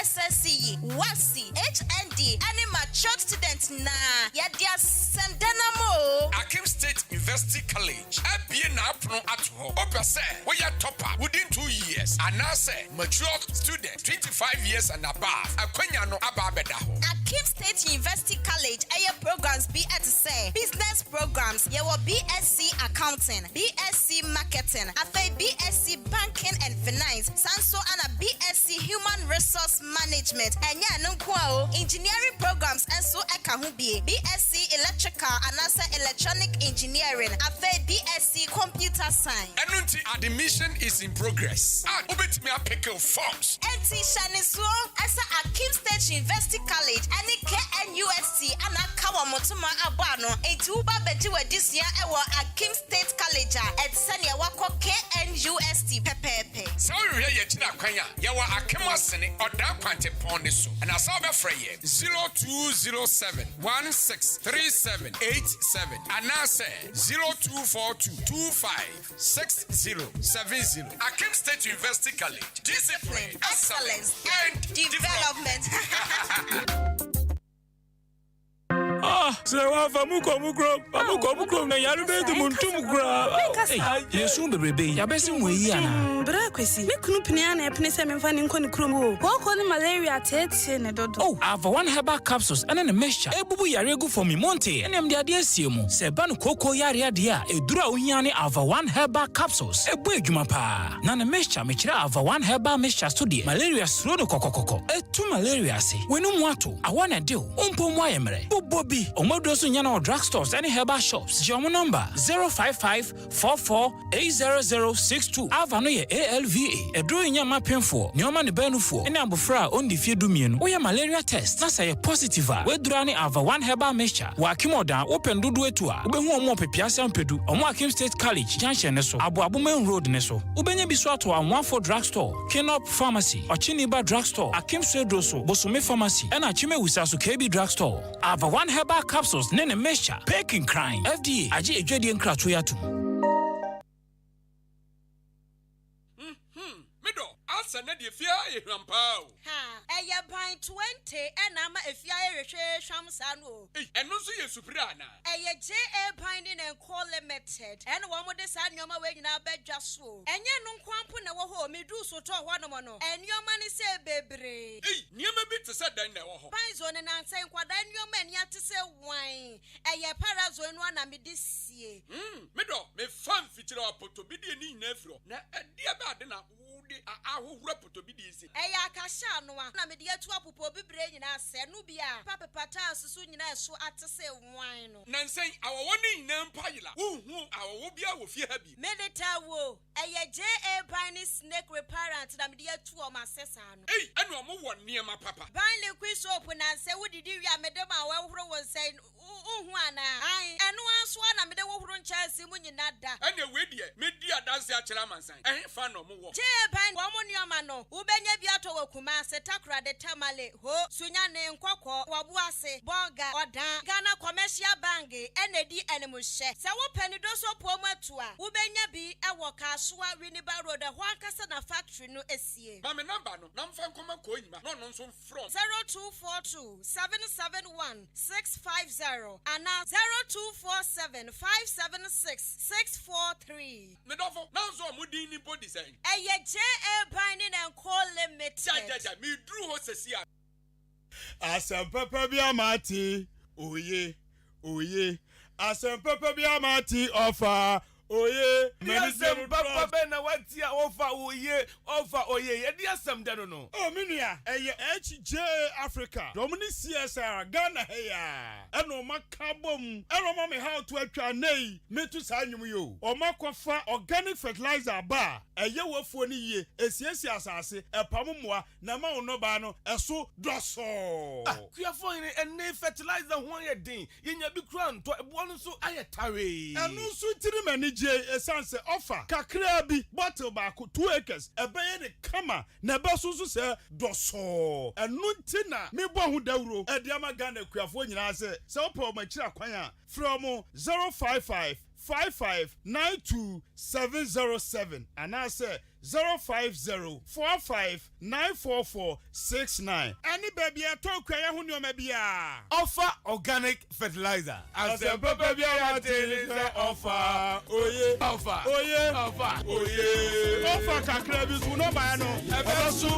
SSC, WASI, HND, and mature students na yadia sendenamo. Akim State University College. Abie na apno ato. Opese we ya topper within 2 years. And now say mature student 25 years and above. Akwanya no ababeda ho. Akim State University College aya programs be at say business programs. Ye will BSc Accounting, BSc Marketing, afa BSc Banking and Finance, Sanso and a BSc Human Resource Management, and ya nunkwao engineering programs and so ekahubie BSc Electrical and also Electronic Engineering, afa BSc Computer Science. Enunti admission is in progress. And ubit me a pick your forms. Enti Shaniso as Akim State University College and KNUST and Akawa Motuma Abano Etuba Bejiwa this year ewa Akim State College at Sanya Wako KNUST Pepepe. So we hear China Kwanya, Yawa Akima Sene or Dark Quante Pondiso, and I saw the Frey 0207 163787 and now say 0242256070. Akim State University College. Discipline, excellence, and development. So Famuko Mukro, na Yarube to Muntumukra. Yes, soon the baby, Yabesim Wiana. Braquisi, make Nupiana, Pnisam and Fanning Konikrumu. Walk on malaria, Ted, oh, I have one herbal capsules and then a mixture. Ebu Yarego for me Monte, and I'm the Adiasium. Seban Coco Yaria dia, a Dura Uyani of one herbal capsules. A Bujumapa. Nana mixture, Michra of one herbal mixture study. Malaria slow coco. A two malaria say. When Umuato, I want to do. Wayemre. Bobby, Omodosu Yana drugstores and herbal shops. Your number 055-44-80062. Avanoye ALVA. A drawing your mapping for. Nyoman Benu for. And Abufra on the Fiedumian. Or your malaria test. That's a positive. We're drawing over one herbal mixture. Wakimoda open Dudu Etua. Ubehu Mo Piasa and Pedu. Omakim State College. Junction Neso. Abuabumen Road Neso. Ubenya Biswato and 14 drugstore. Kenop Pharmacy. Ochiniba drugstore. Akim Sedroso. Bosume Pharmacy. And Achime Wisasu KB drugstore. Ava one herbal capsules, nene mesha, peking crime. FDA, aji ejedi enkra tuyatu. Mido, asa na di fia e hwampao. Ha, eya ban 20 enama efia ehwehwe hwamsano. Eno so ye supra na. Eya JA Binding and Co Limited. En wo mo de sa nyoma we nyina badwa so. Enye no nkwampo na wo ho medu so to ho no mo no. Enyoma ni se bebre. Nyoma bi te se dan na wo ho. Panzo ne nanse nkwada nyoma ani ate se wan. Eya parazo enu ana me de sie. Mido, me fan fitira apoto bi de ni nyina afro. Na ade ba de na wo de ahura potobidisi. Eya kasha noa na me de atu apopo bibre nyina se no bia papa pata susu nyina so atese wan no. Nansen awowoni nyina mpayila. Uhu awowo bia wo fie ha bi. Medeta wo eye JA Biny Snake Reparent na me de atu o masesa no. Ei anu omo wo niema papa. Ban liquid soap na se wodidi wi amedema wa horo won se uhu ana. Ai enu anso na me de wo horo nchase mu nyina da. Ene we die me di adanse akira mansan. Ehe fa no mo wo. JA Biny wo mo nioma no. Ubenya bi ato wa kuma se takra de tamale ho sunya ne nkokọ wabu ase bonga odan Ghana Commercial Bank enedi enemuhye se wo panido so pomu atua ubenya bi ewo Kasua Winneba Road ho ankasa na factory no esie ma me number no na mfa nkoma ko nyima no no nso from 0242 771 650 and 0247 576 643 me dofo na nso omudin ni body say eye JA Biny and Co Limited ja me dru ho sesia Asempepe bi amati oye asempepe bi amati offer oye Medicine papa be na watia offer oye yedi asem de no oh menua eye HJ Africa domini CSR Ghana heya eno makabom eno ma me how to atwa nei metu sa nwum yo o makofa organic fertilizer ba eye wafuo ni ye esiesi asase epammoa na ma ono ba no eso doso kuafo ene fertilizer ho ye din yenya bi kura nto ebo no so ayetare eno so tirimani je esanse offer kakra bi bottle ba ko 2 acres ebeye ne kama na be so se doso eno ntina me bo ho dawuro ediama Ghana kuafo nyina se opo ma kira kwan a from 055 5592707 and I say 05045944469. Any baby I talk ya hu nyoma bia. Offer organic fertilizer. As a baby I offer. Oye. Offer kakra bi so no ba no. Ebe so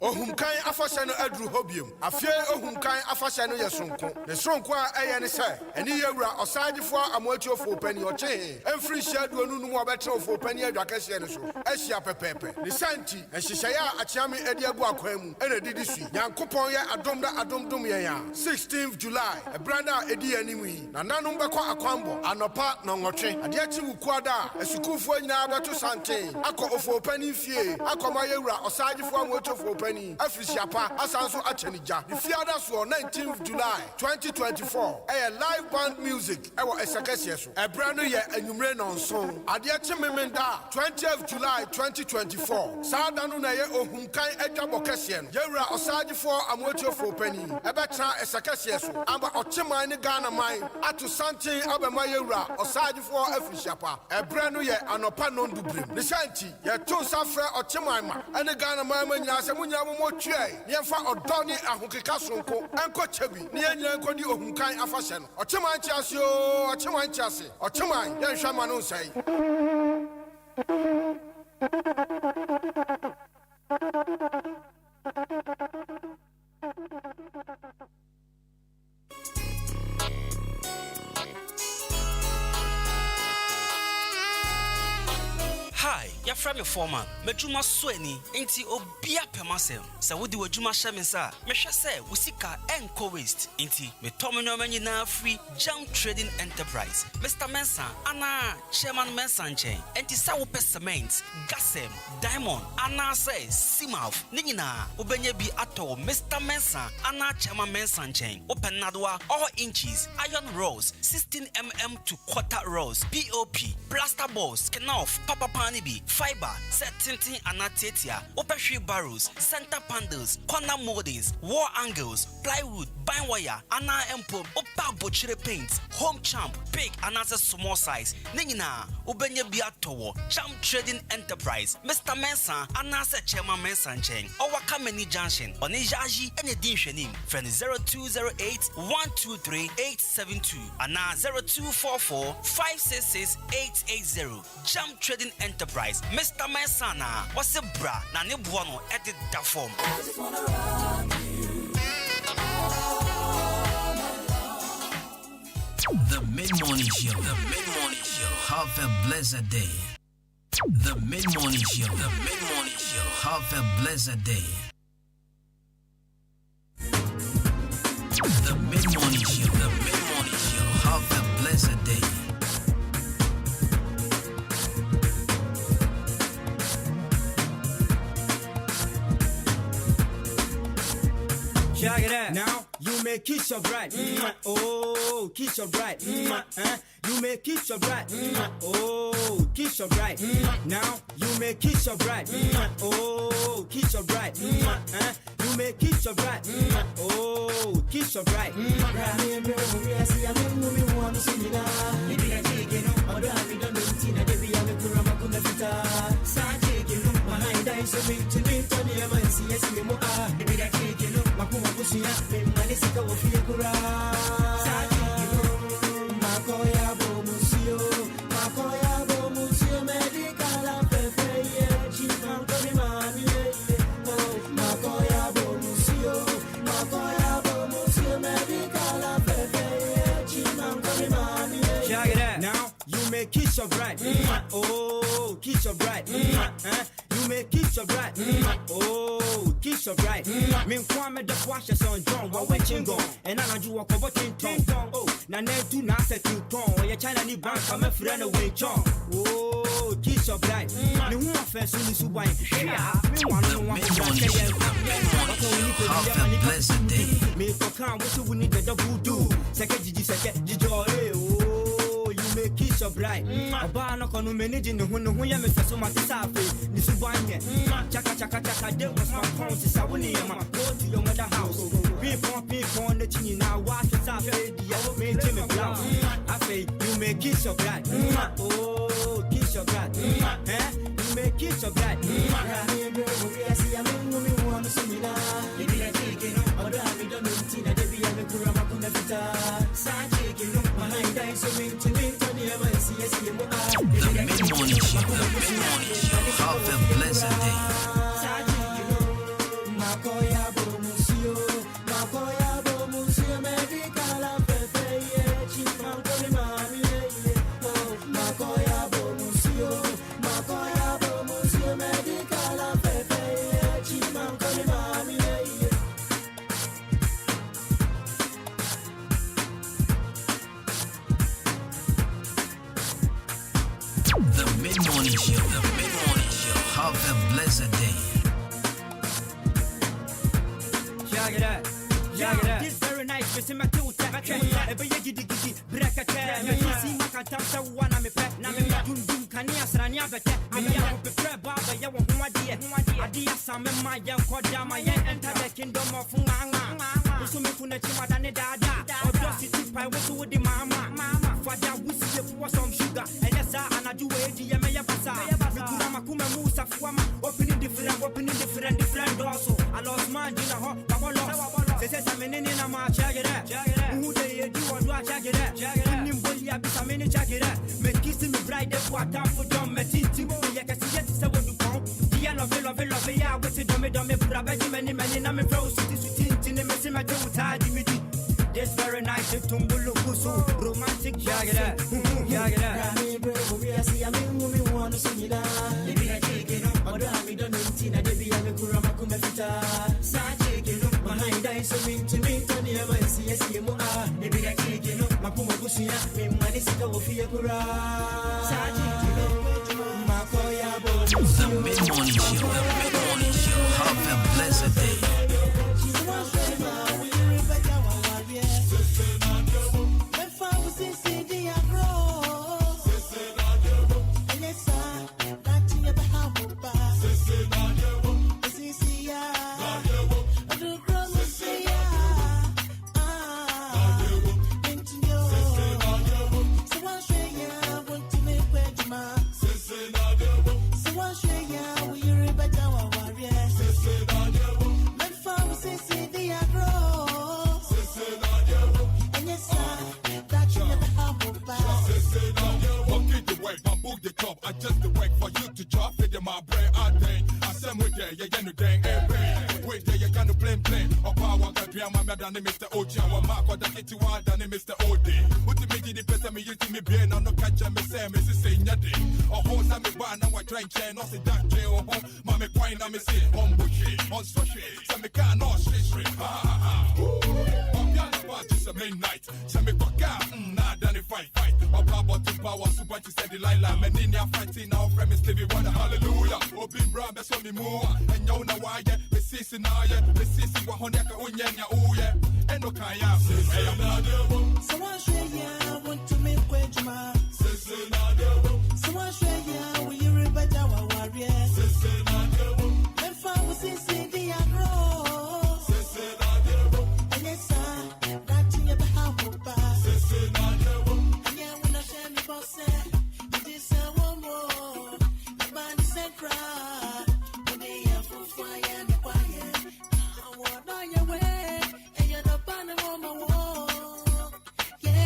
Ohumkan afasha no adru hobium afie ohumkan afasha no yesonko ne sonko a eye ne se eni yewura osagefo amoatiofo pani oche emfiri hyaduo nu mu obetrefo pani adwakase ne so ahia pepepe ne santi ehyehyaya achiame edi agu akwan mu ene didi sui yankopon ye adomdom ye ya 16th July ebranda edi animu yi na nanom beko akwanbo anopa na nwotwe ade achi wukuada esukufo nyina beto sante akọ ofo pani fie akọma yewura osagefo amoatiofo pani Afrisiapa asanso achenija the fiada so 19th July 2024 a live band music ewo esekese so ebrano ye anwumre nonso ade chememenda 20th July 2024 saadanu na ye ohumkan adwabo kese no yewura osagefo amotiofo pani ebetra esekese so amba ocheman ne Ghana man ato santen abema yewura osagefo Afrisiapa ebrano ye anopa nondubrem ne shanti ye to safre ocheman ma ene Ghana man manyina se munya mo tue ne fa odoni ahokeka sonko enko chebi ne nyina enko di ohunkan afahye no ocheman chiase o ocheman chiase ocheman ye hwa ma no nsai Hi, you're from your former. Mejuma Sweni, inti obia pemasem. Sa wudi wajuma shamisa. Mesha se, wusika enko waste. Inti, me tomino meni na free jump trading enterprise. Mr. Mensa, ana, chairman Mensa chain. Inti sa wupe cement, gasem, diamond, ana se, simaf. Ningina, ubenye bi ato, Mr. Mensa, ana, chairman Mensa chain. Open nadwa, all inches, iron rods, 16mm to quarter rods, POP, plaster balls, kenoff, papa pan fiber, set tinting anatetia, open barrels, center panels, corner moldings, wall angles, plywood, bind wire, ana empom, opa butchery paints, home champ, big and as a small size. Ningina, ubenye biatowo, champ trading enterprise, Mr. Mensa, anasa chairman Mensa chain, or Wakameni Junction, on Ijaji and a Dinshanim, friend 0208 123 872, and 0244 566 880, Jump Trading Enterprise, Mr. Mensana, what's a bra, Nani Buono, edit that form. The Mid-Morning Show. The Mid-Morning Show. Have a blessed day. The Mid-Morning Show. The Mid-Morning Show. Have a blessed day. The Mid-Morning Show. The Mid-Morning Show. Have a blessed day. Check it out. Now you may kiss your bride. Oh, kiss your bride. You may kiss your bride. Oh, kiss your bride. Now you may kiss your bride. Oh, kiss your bride. You may kiss your bride. Oh, kiss your bride. Now you may kiss your bride. Oh, kiss your bride. You may kiss your bride. Oh, kiss your bride. Me kwame the washes on John, what we chingo. And I do walk over tin tong. Oh, na ne do na set you tong. Your China ni bank, I'm a friend away chong. Oh, kiss your bride. Me who offense in this wine. Me want to want to Have a blessed day. Me for come, what we need the double do. Second, oh, you may kiss your bride. A bar no can manage in the one who you miss so much safe. This is one yet. Chaka chaka chaka, there was my conscious. I wouldn't go to your mother house. People on the chin now, watch the safe. The old man Jimmy Brown. I say, you may kiss your bride. Oh, kiss your bride. You may kiss your bride. The Mid-Morning Show. The Mid-Morning Show. Have a blessed day. The Mid-Morning Show. The Mid-Morning Show. Have a blessed day. Check it out. Check it out. This very nice. It's in my two tap. Every giddy break a chair. See my cantam one. I'm a pet. Now I'm doom can you srania better. I am prepared by your one idea. Idea some in my young Kodama enter the kingdom of Manga. So me kuna chima than dada. Or just it pie with the mama. Father, we see you for some sugar. And yes, and I do a DMA Pasa. Makuma Musa Fuama. Opening different doors. I lost mine in a hot Babolo. Says I'm in a march. Who they do or do I check it out? Nimbolia be some mini check it out. Make kissing me bright as what time for dumb. Metiti, I can see it. So when you come, the end of it, yeah, what's it? Dummy, many, I'm a pro city in the messy, my two tied. This very nice, Tumbulu Kusu, romantic Jagger. The Mid-Morning Show. The Mid-Morning Show. Have a blessed day. I just the work for you to drop it in my brain. I think I said with you, you dang, hey, Wait there, you gonna plain. Or power got drama, than Mr. Ocha, or Mark or the kitty one than Mr. Ode. What to make the person me using me brain on no catch me say, Mrs. Saying or horse I'm a bar now I try and chain, not a dark jail or home. Mamma quine, I'm a say, on bushy, on swashy, some me can't not straight. Ha ha ha. Just a midnight, some me fuck out, nah, done it fight. Or power to power, super to say the Lila, men in your fighting our premise, Stevie Wonder, hallelujah. Or big brown, that's on me more, and you know why, yeah, the sissy now, yeah, the sissy, what honey, oh yeah, and no kaya. Someone say, yeah, I want to make Quajma. Someone say, yeah, will you remember our warrior? And for was in Cindy and Rose. And yes, sir, that's in your behalf. And yeah, when I share me boss, it is a one more. The band is a cry. When they have full fire and the quiet, I want on your way. And you're the band of my wall. Yeah.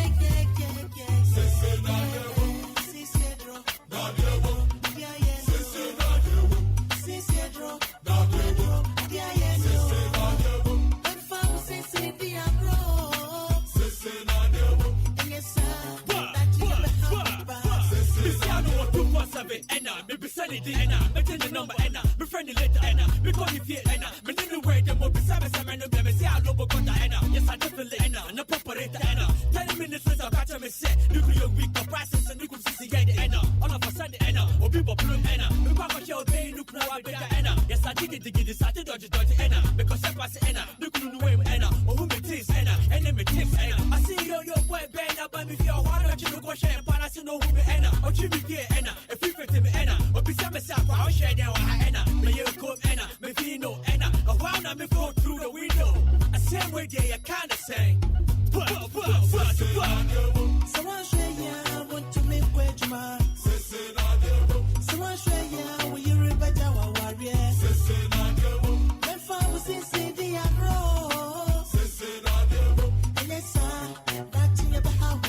Me be sunny the enna, me tell the number enna, me friendly later enna, me call you fear enna, me didn't wear them up, beside me, no me say I love got enna, yes I definitely enna, no preparator enna, 10 minutes later catch me say, nuclear week for prices and you could see the enna, all of a sudden enna, or people blue enna, me papa show day, look now I better enna, yes I dig it, decided dodge enna, because I pass enna, look no way enna, or who me taste enna, and then me tips enna, I see your boy Ben up, but me feel why don't you go share, but I see no who me enna, or you be here enna, if you fit me enna, or be some myself, I'll share them with enna, me you come enna, me feel no enna, a while now me fall through the window, I say where they kinda say, Someone say, yeah, I want to make Quajma. Someone say, yeah, will you remember our warrior? When far was in Cindy and Rose. And yes, sir, that's in your behalf.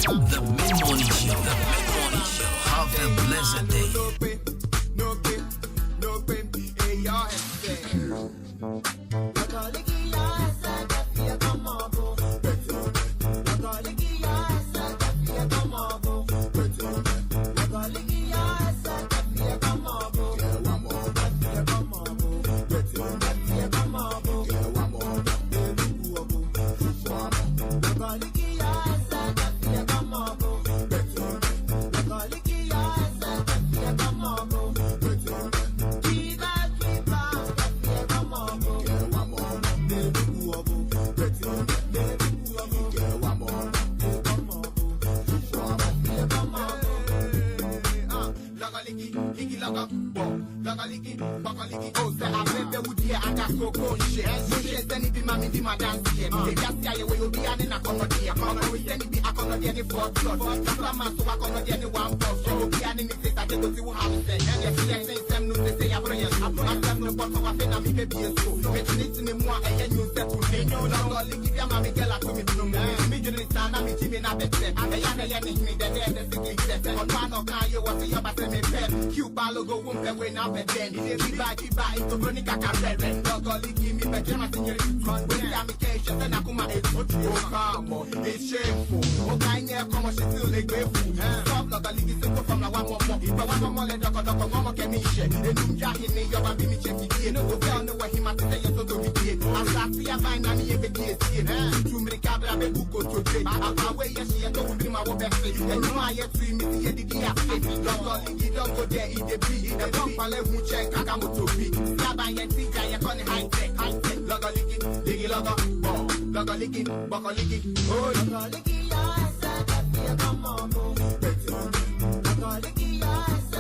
The Mid-Morning Show. Have a blessed day. It's shameful. Okay, yeah, come on, she feel like grateful. Stop, like a league, so from the one more. If I want to more, let go, mama can me share. The new jack in your baby, me check it. No, tell no what he might say, so don't be clear. I'm sorry, I find any of the kids. Too many cabra, I will go to trade. I'm away, yes, she don't be my best. And you are yet to me, the idea. Don't go there, eat the bee. The pump, I let me check, I come to be. Yaba, yet, see, I can high tech. Logo licking, diggy logo, logo licking, boko licking, oh, logo licking, yes, I got me a come on, logo licking, yes,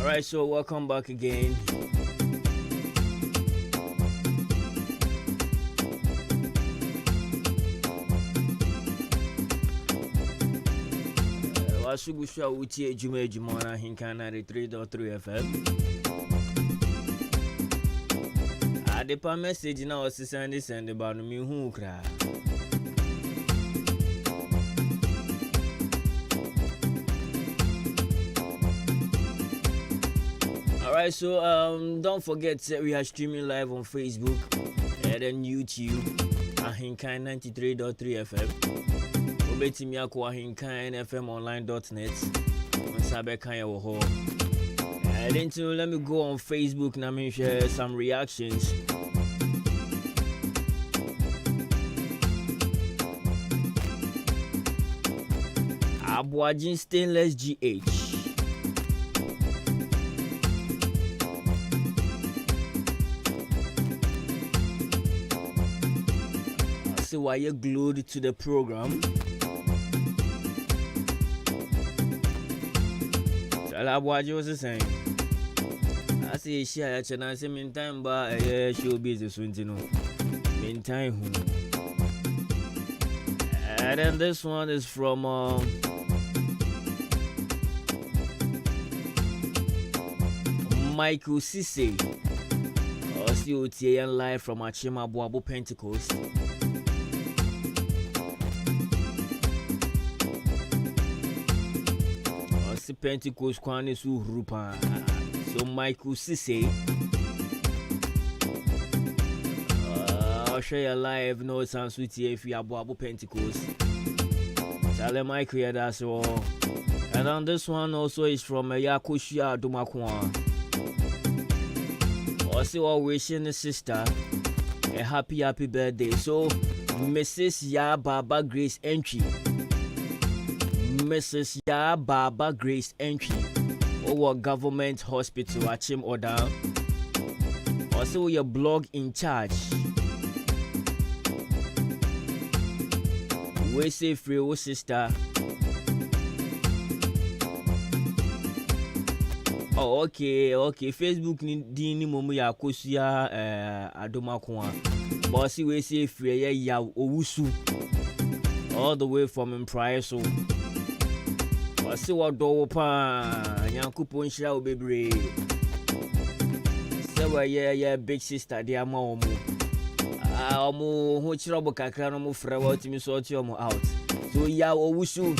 Alright, so welcome back again. Wasugusha uti Adwuma-Adwuma On Ahenkan 93.3 FM. Adepa message na was send about me who cry. Alright, so don't forget we are streaming live on Facebook and then YouTube Ahenkan 93.3 FM. Obetimi akwa Ahenkan FM online.net. And then to let me go on Facebook and me share some reactions. Abuajin Stainless GH. So why you glued to the program? Abuaji was saying, I see she had a chance in time, but a show business soon to know. Meantime, and then this one is from Michael Sisse, COTA live from Adwuma-Adwuma Pentecost. Pentecost Kwane Su Rupa. So Michael Sisse. I'll share your live no sound sweet if you are Adwuma-Adwuma Pentecost. Tell Michael here that's all. And on this one also is from Yakushia Dumakwa. Also all wishing the sister a happy birthday. So Mrs. Ya Baba Grace Entry. Mrs. Ya Baba Grace Entry over Government Hospital Achim Oda. Also your blog in charge. We say free o sister. Oh okay. Facebook ni momu ya kosia Adomakwa. But see we say free ya owusu. All the way from Empire so. I see what do pa Nyankopon shira obebre. So yeah, big sister, they are more. Who trouble kakra no mo fra what me sort you out. So ya owusu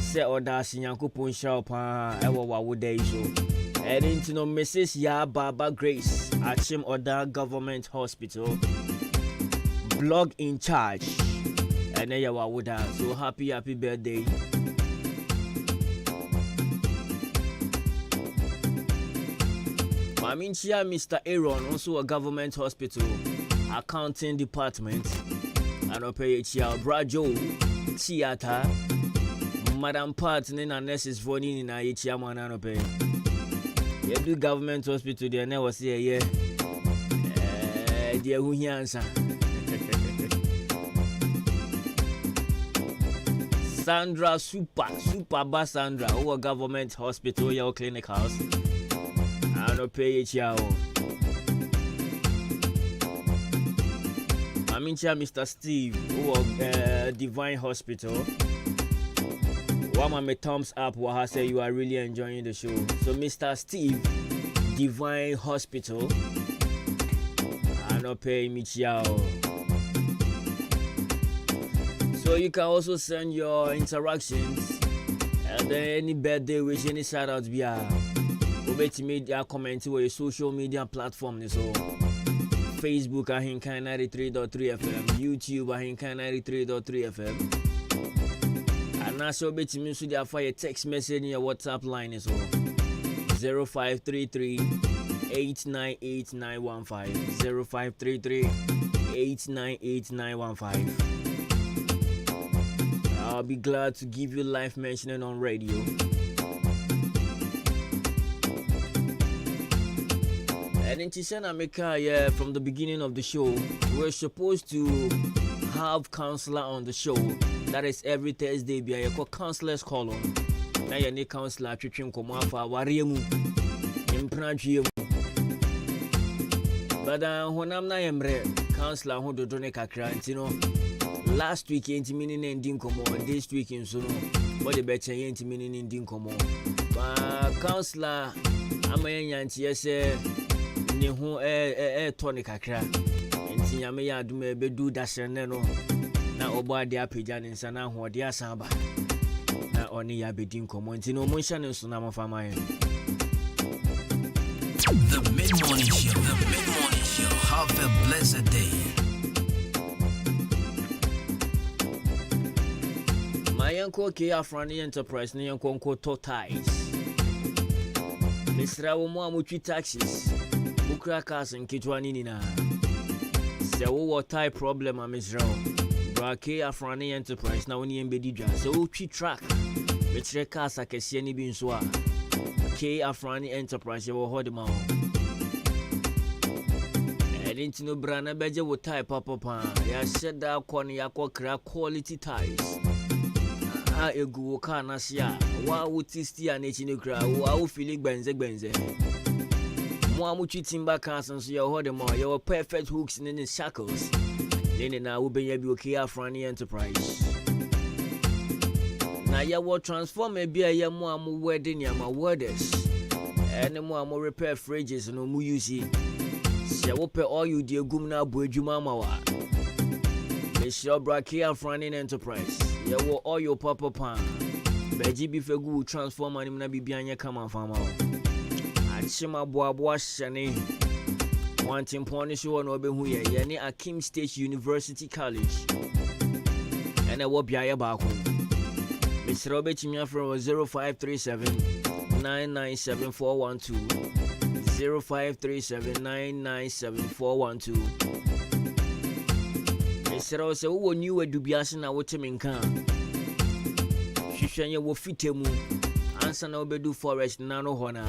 say oda sinyankopon sha pa e wo dey so. And into no Mrs. Ya Baba Grace at Chim Oda Government Hospital. Blog in charge. And then so happy birthday. Maminchia Mr. Aaron, also a government hospital, accounting department. And Opeyachia Brajo, theater. Madam Pat, Nina Nesses Vonin in Aichia Mananope. You do government hospital, there never say a year. Dear who answer. Sandra Super Bass Sandra, who government hospital, your clinic house. I don't pay it, yao. I'm in here, Mr. Steve, who Divine Hospital. One my thumbs up, Waha say you are really enjoying the show. So, Mr. Steve, Divine Hospital. I don't pay me, yao. So you can also send your interactions and any birthday wish, any shout outs via media comment with your social media platform. So Facebook Ahenkan 93.3 FM, YouTube Ahenkan 93.3 FM. And also me so there for your text message in your WhatsApp line is 0533 898 915 0533 898 915. I'll be glad to give you live mentioning on radio. And in America, from the beginning of the show, we're supposed to have counselor on the show. That is every Thursday. Be a counselor's column. Now you need counselor treating Komafa Wariemu in Prangium. But when I'm not counselor who don't make a grant, you know. Last week ain't meaning ending come on. This week in so but the better ain't meaning ending come on. But counselor, I'm a yanty say ni ho tonic kakra. Enti yame ya dume bedu dasene no. Na obo ade apeja ne nsa na ho ode asaba. Na oni ya bedin komo enti no mo hya ne so na mo fama ye. The mid-morning show. Have a blessed day. My uncle K. Afrani Enterprise, near Conco Totais. Mr. Amuchi taxes, Bukrakas and Kitwanina. So, what type problem I miss wrong? Brake Afrani Enterprise, now in Bedija. So, track, which recast I can see any being swag. K. Afrani Enterprise, you will hold them all. I didn't know Brana Beja would type papa. I said that quality ties. Egu kana sia wa utisti anechini kra wa ufili benze mo amuchi timba kansan so ye hold them all your perfect hooks in the shackles then na wo benya bi okay Afrani Enterprise na ya wo transform e bia ye mo amu wedding ya ma worders ene mo amu repair fridges no mu use se wo pe all you de gum na abo adwuma ma wa Mr. Brake Afrani Enterprise. Yeah, all your papa pan. Beji bifegu transform and na bibianya kama fama. Achima boa shane. Wanting punish one obehu ye yani Akim State University College. And I will be a back home. Mr. Robert Chimia from 0537 997 412 0537 997 412. Sero se wo new edubiase na wo temenka hwehwanye wo fitemu ansa na obedu forest na no hona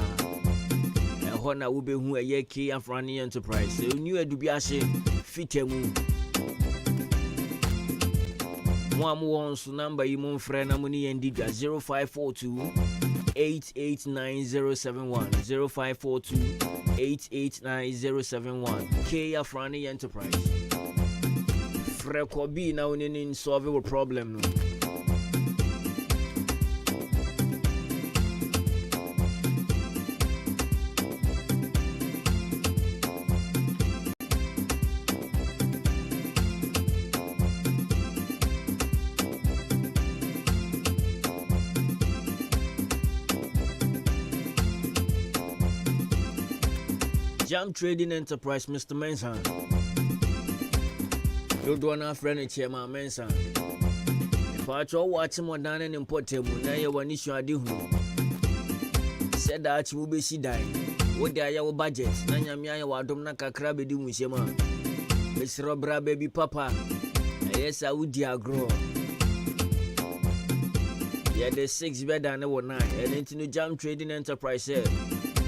hona wo behu eye K Afrani Enterprise se new edubiase fitemu mo amu won so number yi mo mfre na mo ni yendiga 0542 889071 0542 889071 K Afrani Enterprise. Frekobi na unini solve a problem no. Jam Trading Enterprise, Mr. Mensa. You do not friend a chairman Mensa. If I try watching more than an important, now you want issue I do. Said that you will be see dying. What are your budgets? Nanyamia, Wadomna Crabby do with your man. Mr. Robra baby papa. Yes, I would dear grow. Yeah, the 6 bed and 9 and into the Jam Trading Enterprise.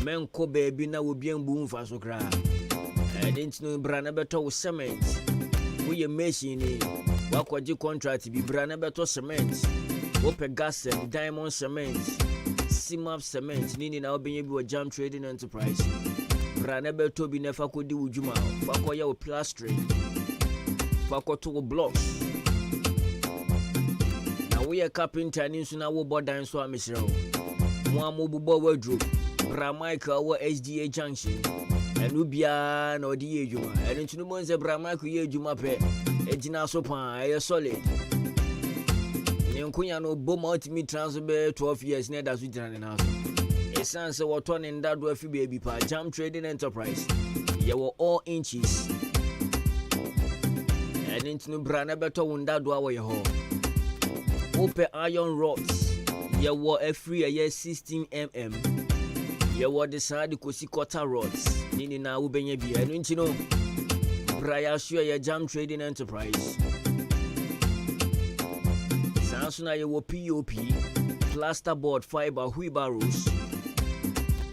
Men ko baby na will be in boom for so cry. And into Branabeto cement. We a machine. What could you contract to be Branabeto cement? Open gas and diamond cement. Simap cement. Nini now being able to Jam Trading Enterprise. Branabeto be never could do Juma. Fakoya plastering. Fakoto blocks. Now we are carpenter and in Suna will board down so I'm Miss Row. One mobile wardrobe. Bramaika or SDA Junction. And Rubia no DA Juma. And into the ones that Bramaika ye Juma pe. Ejina sopa, a solid. Nyankunya no bom ultimate transfer 12 years near that we done in house. A sense of what turning that worthy baby pa Jam Trading Enterprise. You were all inches. And into the Branabeto Wunda Dwa your home. Open iron rods. You were a free a year 16 mm. You were the side to see quarter rods. Nini na ubenye bi. And you know, Brian sure your Jam Trading Enterprise. Sansuna you were POP, plasterboard fiber wheelbarrows.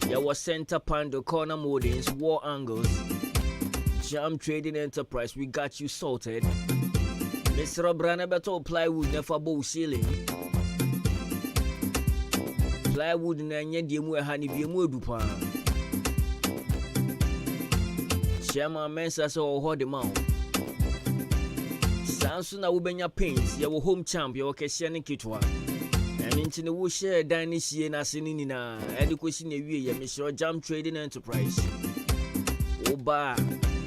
You were center panel corner moldings, wall angles. Jam Trading Enterprise, we got you sorted. Mr. Branabeto plywood never bow ceiling. Plywood na nye diemu hani biemu edupa. Chairman Mensa so hold the mouth. Sansuna ubenya paints, ya home champ, ya kesiani kitwa. And into the wood share dynasty na sinina, education ya Mr. Jam Trading Enterprise. Oba,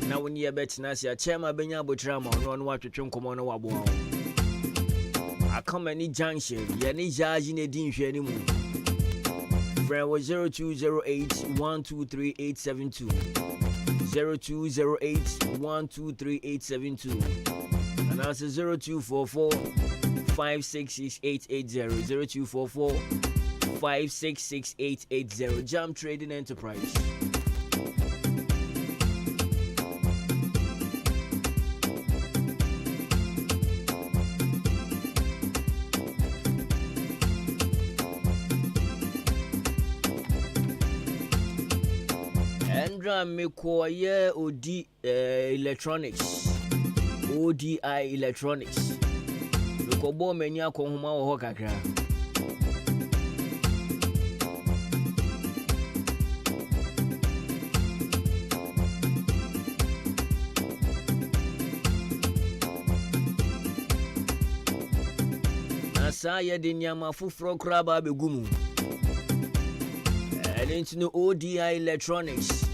na when you bet Nasia, Chairman Benya Butrama, on what to chunkomono wabo. I come any junction, yani judge in a dingy anymore. Friend was 0208-123-872. 0208-123-872. And that's 0244-566-880. 0244-566-880. Jam Trading Enterprise. Me koye OD electronics. ODI electronics. Me ko bo meni akohoma wo ho kakra. Nasa ye de nyama fufro kraba begumu. And into ODI electronics.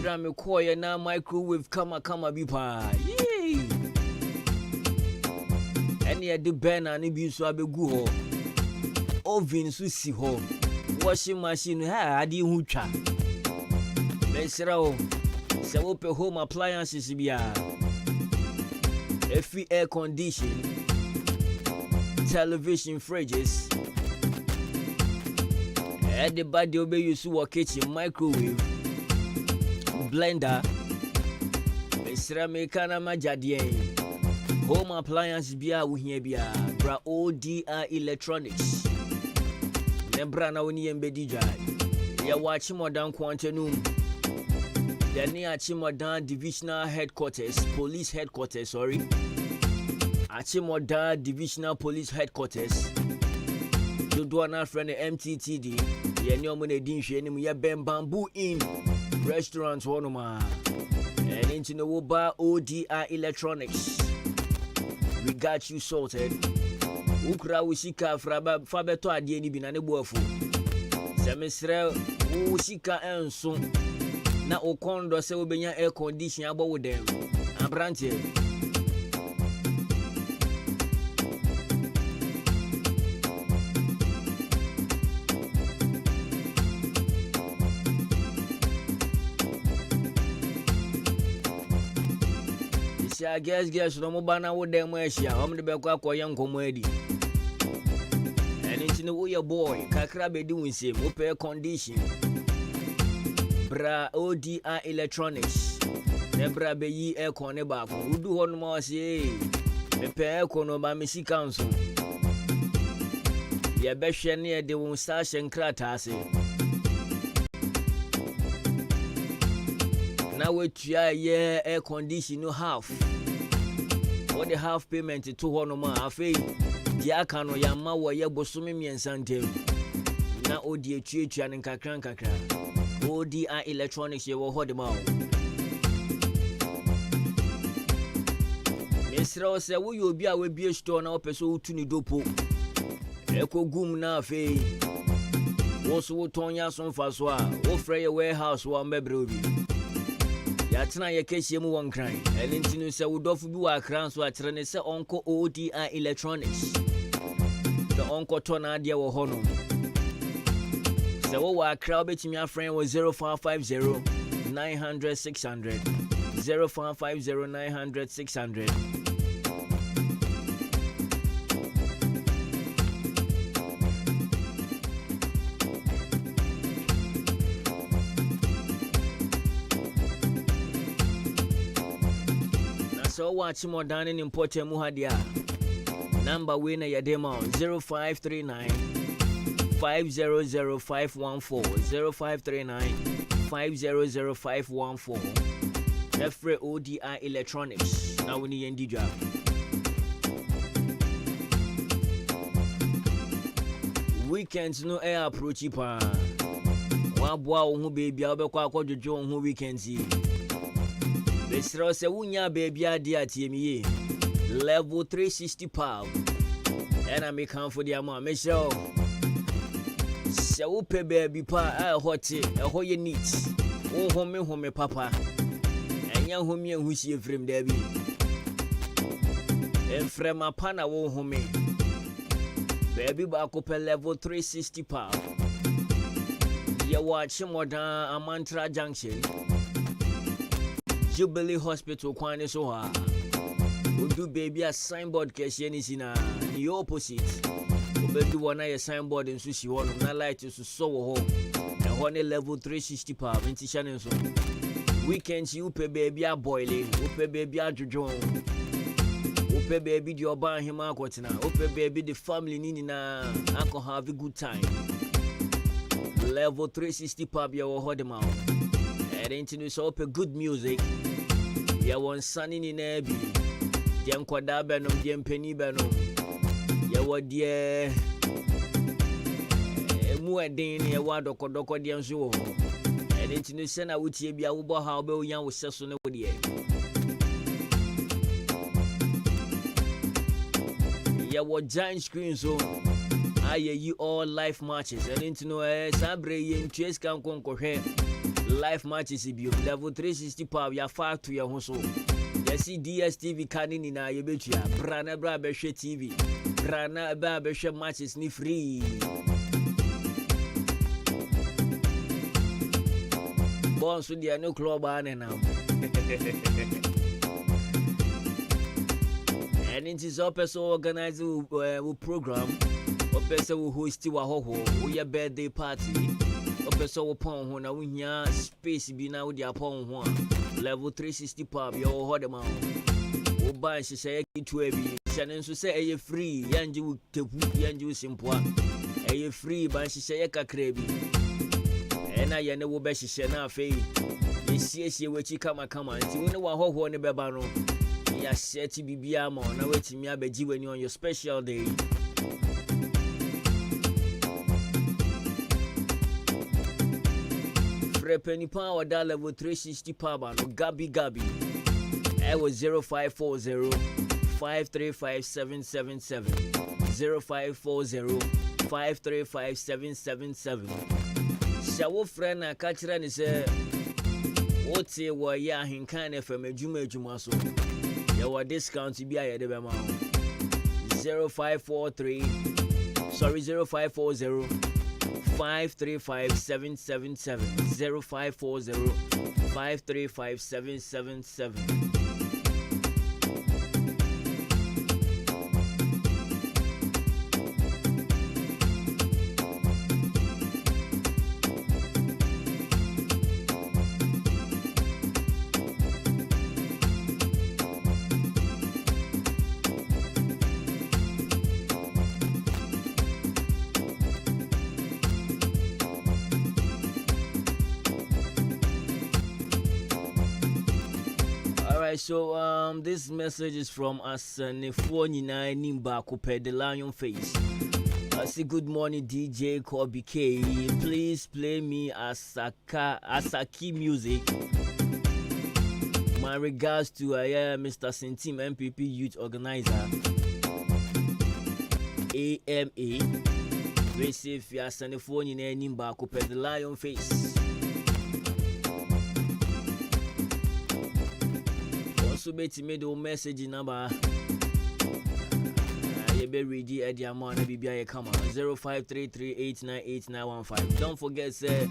Me koye na microwave kama bipa. Yee. Any a de ben and be so abegu ho. Oven so si ho. Washing machine ha adi hucha. Mesra o. Se wo pe home appliances bia. Every air condition, television, fridges. Everybody obey you so kitchen microwave. Blender, Mr. Mekana Majadien, home appliance bia wuhia bia, bra ODI electronics. Nebra na woni embedi jai. Ya watch modern quantenum. Ya ni achi modern divisional headquarters, police headquarters, sorry. Achi modern divisional police headquarters. Do na friend MTTD. Ya ni omune dinhwe ni mu ya bamboo in. Restaurants one ma and into the Woba ODI electronics. We got you sorted. Ukra usika fabeto adieni binane bofu. Semestre usika enso na okondo se obenya air condition abo with them. Abrante. Sha guess no mo bana wo dem ehia. Om de be kwa akoye nkomo adi. And it's no your boy, Kakra be doing same, open condition. Bra ODI Electronics. Nebra be yi aircon e back. Udu hon mo say. Me pe aircon no ba me si council. Ye be hwe ne de won station krata ase. Now we try ye air condition no half. What the half payment to hon mo afei. Dia kano ya ma wo ye bosome miensa ntem. Na odi etuatua ne nkakran kakra. ODI Electronics ye wo hode ma. Mesra se wo yo bi a we bi store na opeso utu ni dopo. Eko gum na afei. Wo so wo tonya so mfa so a wo frɛ ye warehouse wo mbebre obi. Ya tena ye kehie mu won kran. Ene ntinu se wo dofo bi wa kran so a kire ne se onko ODI Electronics. The uncle Tona dear wo hono. So wa crowd betimi a friend was 0550 900 600 0550 900 600. Na so watch more than in important muhadia. Number winner ya demo 0539 500514 0539 500514. Efre ODI Electronics. Now we need ND job. Weekends no air approach pa. Wa boa wo baby obekwa akwojojo wo weekends yi. Besra se wunya baby ade atiemiye. Level 360 power. And I make come for the amount. Me show. So pay baby pa a hot a hoye neat. Oh home papa. And young home who see from Debbie. And from my pana wo home. Baby back up level 360 power. You watch more than a Mantra Junction. Jubilee Hospital Kwane Soha. Do baby a signboard cashier is in the opposite. Baby one a signboard and sushi one na light to so home. And honey level 360 power in Tishan so. Weekends you pay baby a boiling, you pay baby a jojo. You pay baby your bar him aquatina, you pay baby the family nina uncle have a good time. Level 360 power you hold them out. And into so pay good music. You want sunny in Abby. Dem kwada benom dem peni benom ye wodie emu eden ye wadokodoko dem so ho ede tinu se na wutie bia wo bo ha wo be oyan wo seso ne wodie ye wo giant screen so aye you all live matches ede tinu sabre ye ntwes kan konkohwe live matches bi level 360 power ya fa to ye ho so. See DSTV canning in a yebetia, Brana Brabeshe TV, Brana Babeshe matches ni free. Bones with the new club on now. And it is up as organize program, or person who host you a ho your birthday party, or person upon who now in your space be now with your upon one. Level 360 pub, you hold them out. Oba, she say, to a be. Shannon, so say, a free, Yanju, Yanju, simple. A free, but she say, a crabby. And I know what she said, now, Fay. You see, she will come and you know what, who on the Babano. Yes, said to be Biamo, now waiting me, I bet you when you're on your special day. Penny power that level 360 power no Gabi. I was 0540 535 777 0540 535 777. Shawo friend na kachira ni se wote wo ya Ahenkan FM Adwuma so. Ya wa discount bi aye de be ma 0540 535 777 0540 535 777. right, so this message is from Asanefo Nimba Coupe the Lion Face. I say good morning DJ Kobe K. Please play me Asaki music. My regards to Mr. Sentim MPP Youth Organizer AMA. Receive your Asanefo Nimba Coupe the Lion Face. Also, bet me the message number. You be ready at the amount of BBI come on 0533898915. Don't forget, sir.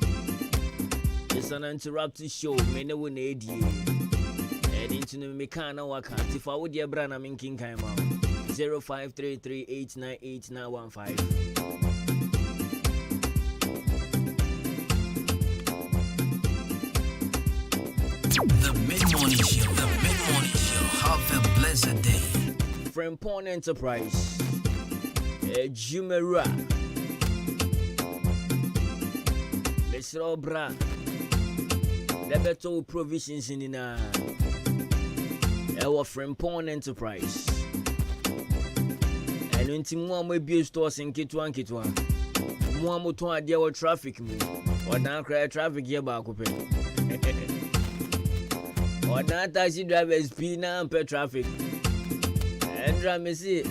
It's an uninterrupted show. Many will need you. And into the mechanical work. If I would your brand, I'm in King Kaima 0533898915. The mid-morning show. The mid-morning show. Have a blessed day. Frempong Enterprise. Jumera. Mr. Bra. The better provisions in our Frempong Enterprise. And until more may be stores in Kitwan. More motor deal traffic me. Or now cry traffic here back open. Or now taxi drivers speed and per traffic. And me see.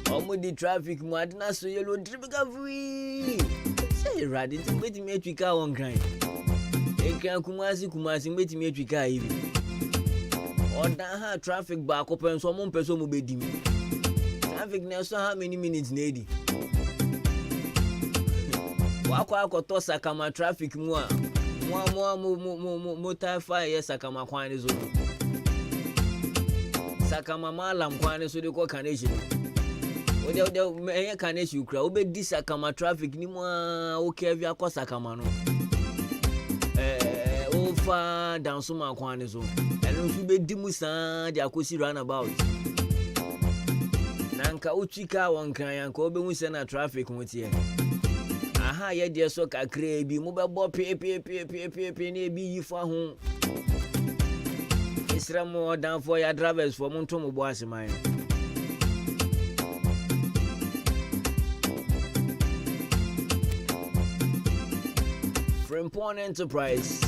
The traffic madness so you don't trip free. Say rad it wait me to car one kind. E can kumasi wait me to car even. Or that traffic back up and some person will be dim. Traffic now so how many minutes needy. Wako to sakama traffic more motor fire sakama kwane zo. Sakama malam kwane so de ko kanation. Ode can issue crowd obe disakama traffic ni mo okay via kosakama no over down so ma kwan so eno so be dimusa dia kosi runabout nanka utwika wonkan yanka obe hu se na traffic hotie aha ye de so kakra bi mo be bo pe na bi yifa ho isra mo down for your drivers for mo ntomo bo aseman. Frempong Enterprise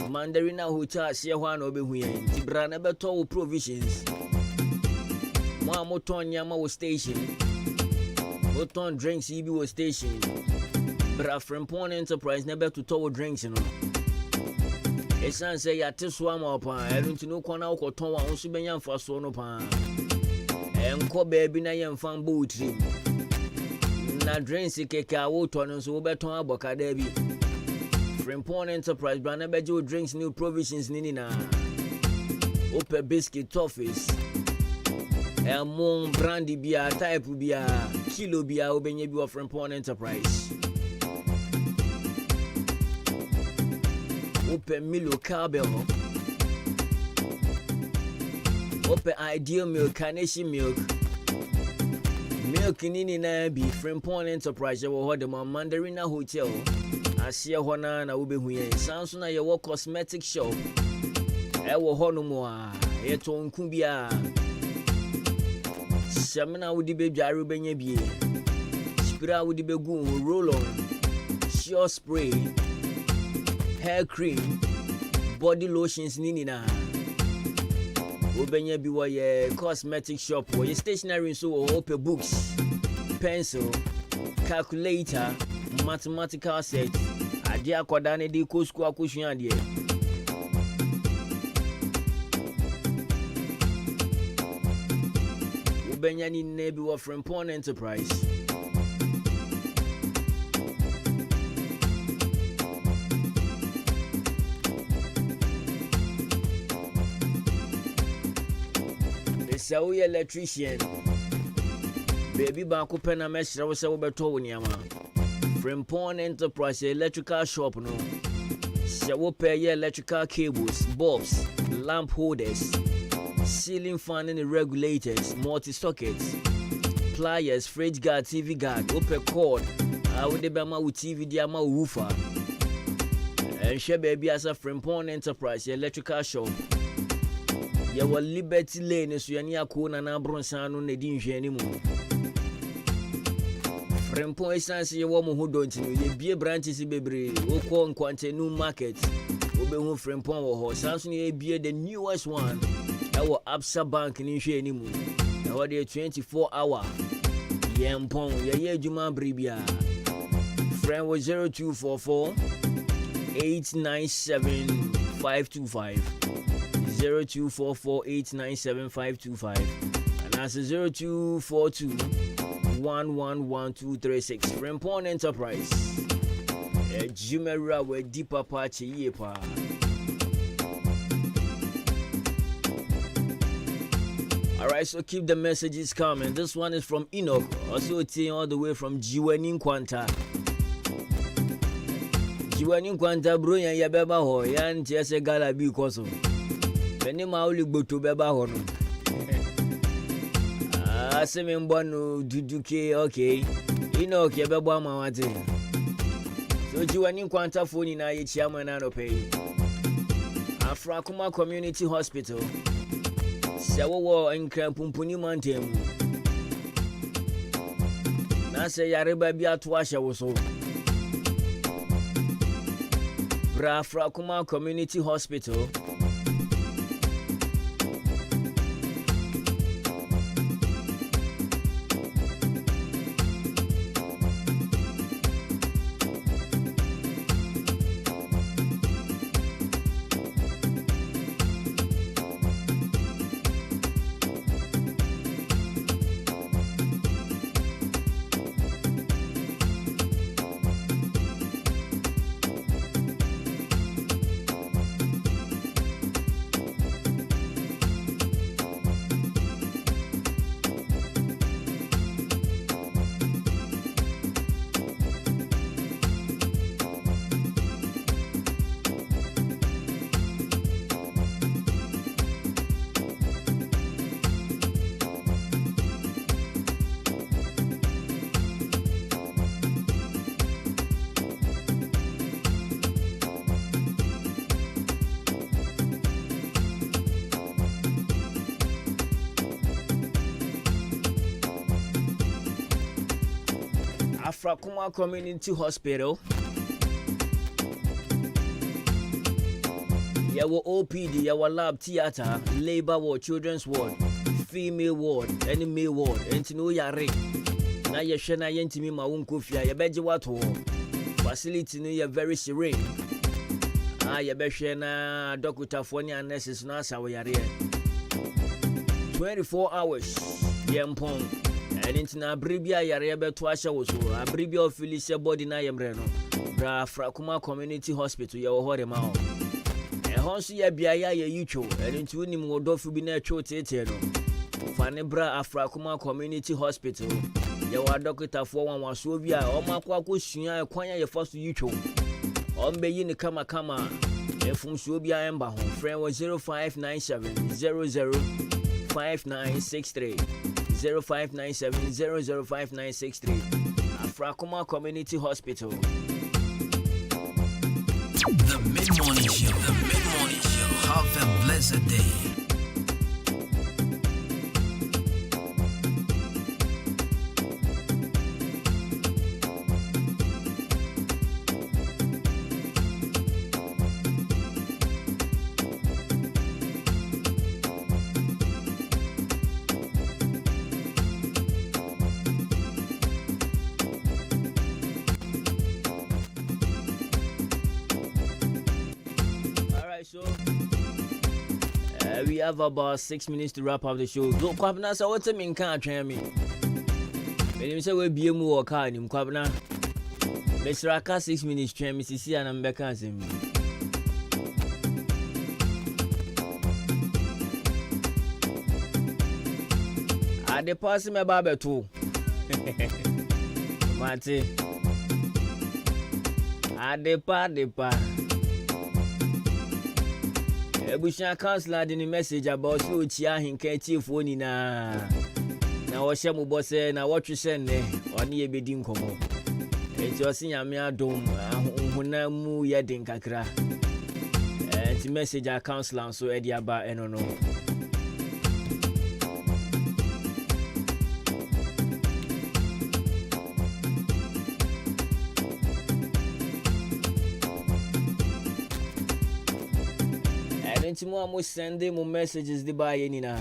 Mandarina Hotel Siahwan Obehuyen Tibrana Beto provisions Moton Yama was station Moton drinks EB was station Bra Frempong Enterprise never to tow drinks you know. It's not say ya tiswam upon I don't know Kona or Tonwa on Subenyan for Sono Pan and ko baby na yam fan boat na drinks keka woton so beton aboka debi. Frempong Enterprise brand bejo drinks new provisions nini na open biscuit toffees mon brandy bia type bia kilo bia obenye bi of Frempong Enterprise open Milo Carbel open Ideal Milk Carnation Milk nini na bi Frempong Enterprise wo ho de Mandarina Hotel Asia hona na ubehuye sanso na ye wo cosmetic shop e wo hono mo a ye tonku bia shamina wudi be dware benya bie spray wudi be gu roll on sure spray hair cream body lotions nini na obenya bi wo ye cosmetic shop wo ye stationery so wo open books pencil calculator mathematical set ade akoda ne di ko school akosuan ade ubenya ni nebi wa Frempong Enterprise esa wo electrician baby ba ko pena meshra wo se wo beto wo niama Frempong Enterprise electrical shop no. Se wo pay electrical cables, bulbs, lamp holders, ceiling fan and regulators, multi-sockets, pliers, fridge guard, TV guard, open cord, with the bama with TV diama woofer. And she baby as a Frempong Enterprise electrical shop. ya wa Liberty Lane so ya ni akona na bronsan no na di nhwe ni mu Frempon essence ye wo mo ho donti no ye bie branches bebre wo ko Nkwantenu market wo be hu Frempon wo ho sanso ye bie the newest one e wo Absa Bank ni nhwe ni mu e wo de 24 hour ye mpon ye adwuma bribia friend was 0244 897 525 0244 897 525 and that's 0242 111236 Frempon Enterprise Jumera we deeper patch ye pa. Alright, so keep the messages coming. This one is from Enoch, also taking all the way from Jiwani Kwanta. Jiwani Kwanta bro ya beba ho yan tiese gala bi koso. Beni mauli gboto beba ho no. Aseme mbonu duduke okay. Enoch ya beba amawate. So Jiwani Kwanta phone na ye chiama na no pay. Afrakuma Community Hospital. Sawo enkran pumpuni mantem. Na se yareba bi ato ahye wo so. Bra Afrakuma Community Hospital. Afrakuma Community Hospital. Yawo OPD, yawo lab theater, labor ward, children's ward, female ward, any male ward. Enti no yare. Na ye hwe na ye ntimi ma wonko fia ye beje wato. Facility no ye very serene. Ye be hwe na doctor for ni nurses no asa wo yare. 24 hours. Ye mpon. And into na bribia yare beto ahye wo so abribia ofilice body na yemre no bra Afrakuma Community Hospital ye wo hore ma ho e honso ye bia ya ye yitwo and into nim wodofu bi na atwo tete no fane bra Afrakuma Community Hospital ye wa doctor for wan waso bi a o makwa akosua kwanya ye faso yitwo o mbe yi ne kama e funso bi a emba ho friend 0597 00 5963 0597 005963 Afrakuma Community Hospital. The Mid-Morning Show. The Mid-Morning Show. Have a blessed day. So we have about 6 minutes to wrap up the show. Look, Kwabna, so what's a mean can't train me? When you say we'll be a more car in Kwabna, Mr. Aka 6 minutes train me, see, and I'm back as him. I deposit my barber too. Mate, I depart. Ebusha counselor the message about so chia hinka tifo ni na wo hye mo bose na wo twese ne oni ebedi nkomo enti osin ame adom ahuna mu ye den kakra enti message a counselor so e dia ba eno no And tomorrow sending more messages the buy any na.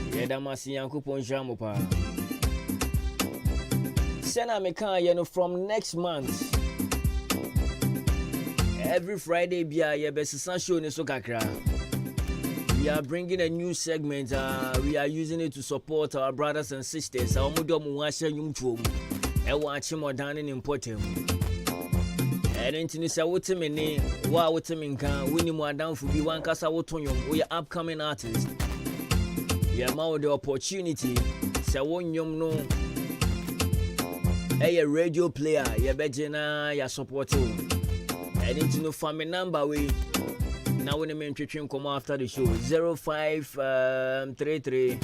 Yedamasi Yankupon Jamopa. Sena Meka from next month. Every Friday, Bia Yebesisan show ni so kakra. We are bringing a new segment. We are using it to support our brothers and sisters. Our mudom washa yumchum. E watch more than important. And into this, I would tell me, wow, what me can win more down for be one casa wotonyum. We are upcoming artists. Yeah, more the opportunity. So one yum no. A radio player, ya bejena, ya support you. And into no family number we. Now when the main train come after the show 0533.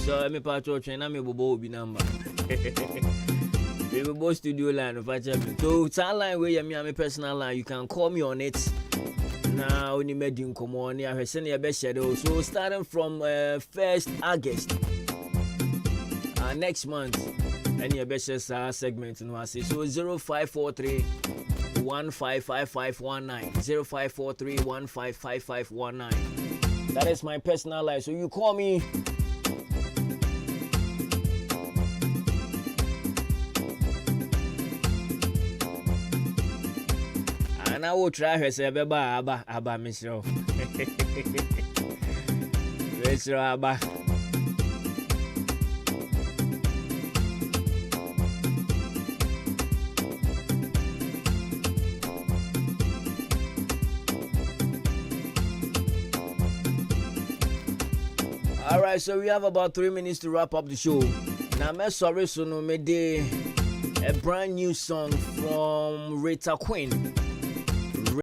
So me part of train na me bobo bi number. We bobo studio line of actually. So that line where me and my personal line, you can call me on it. Now when you made in come on, I have sent you a best shadow. So starting from 1st August next month, and your best segment in was so 0543 155519 0543 155519. That is my personal line. So you call me. And I will try her say Abba Mr. Mr. Abba. Alright, so we have about 3 minutes to wrap up the show. Now, I'm sorry, so no, me a brand new song from Rita Queen.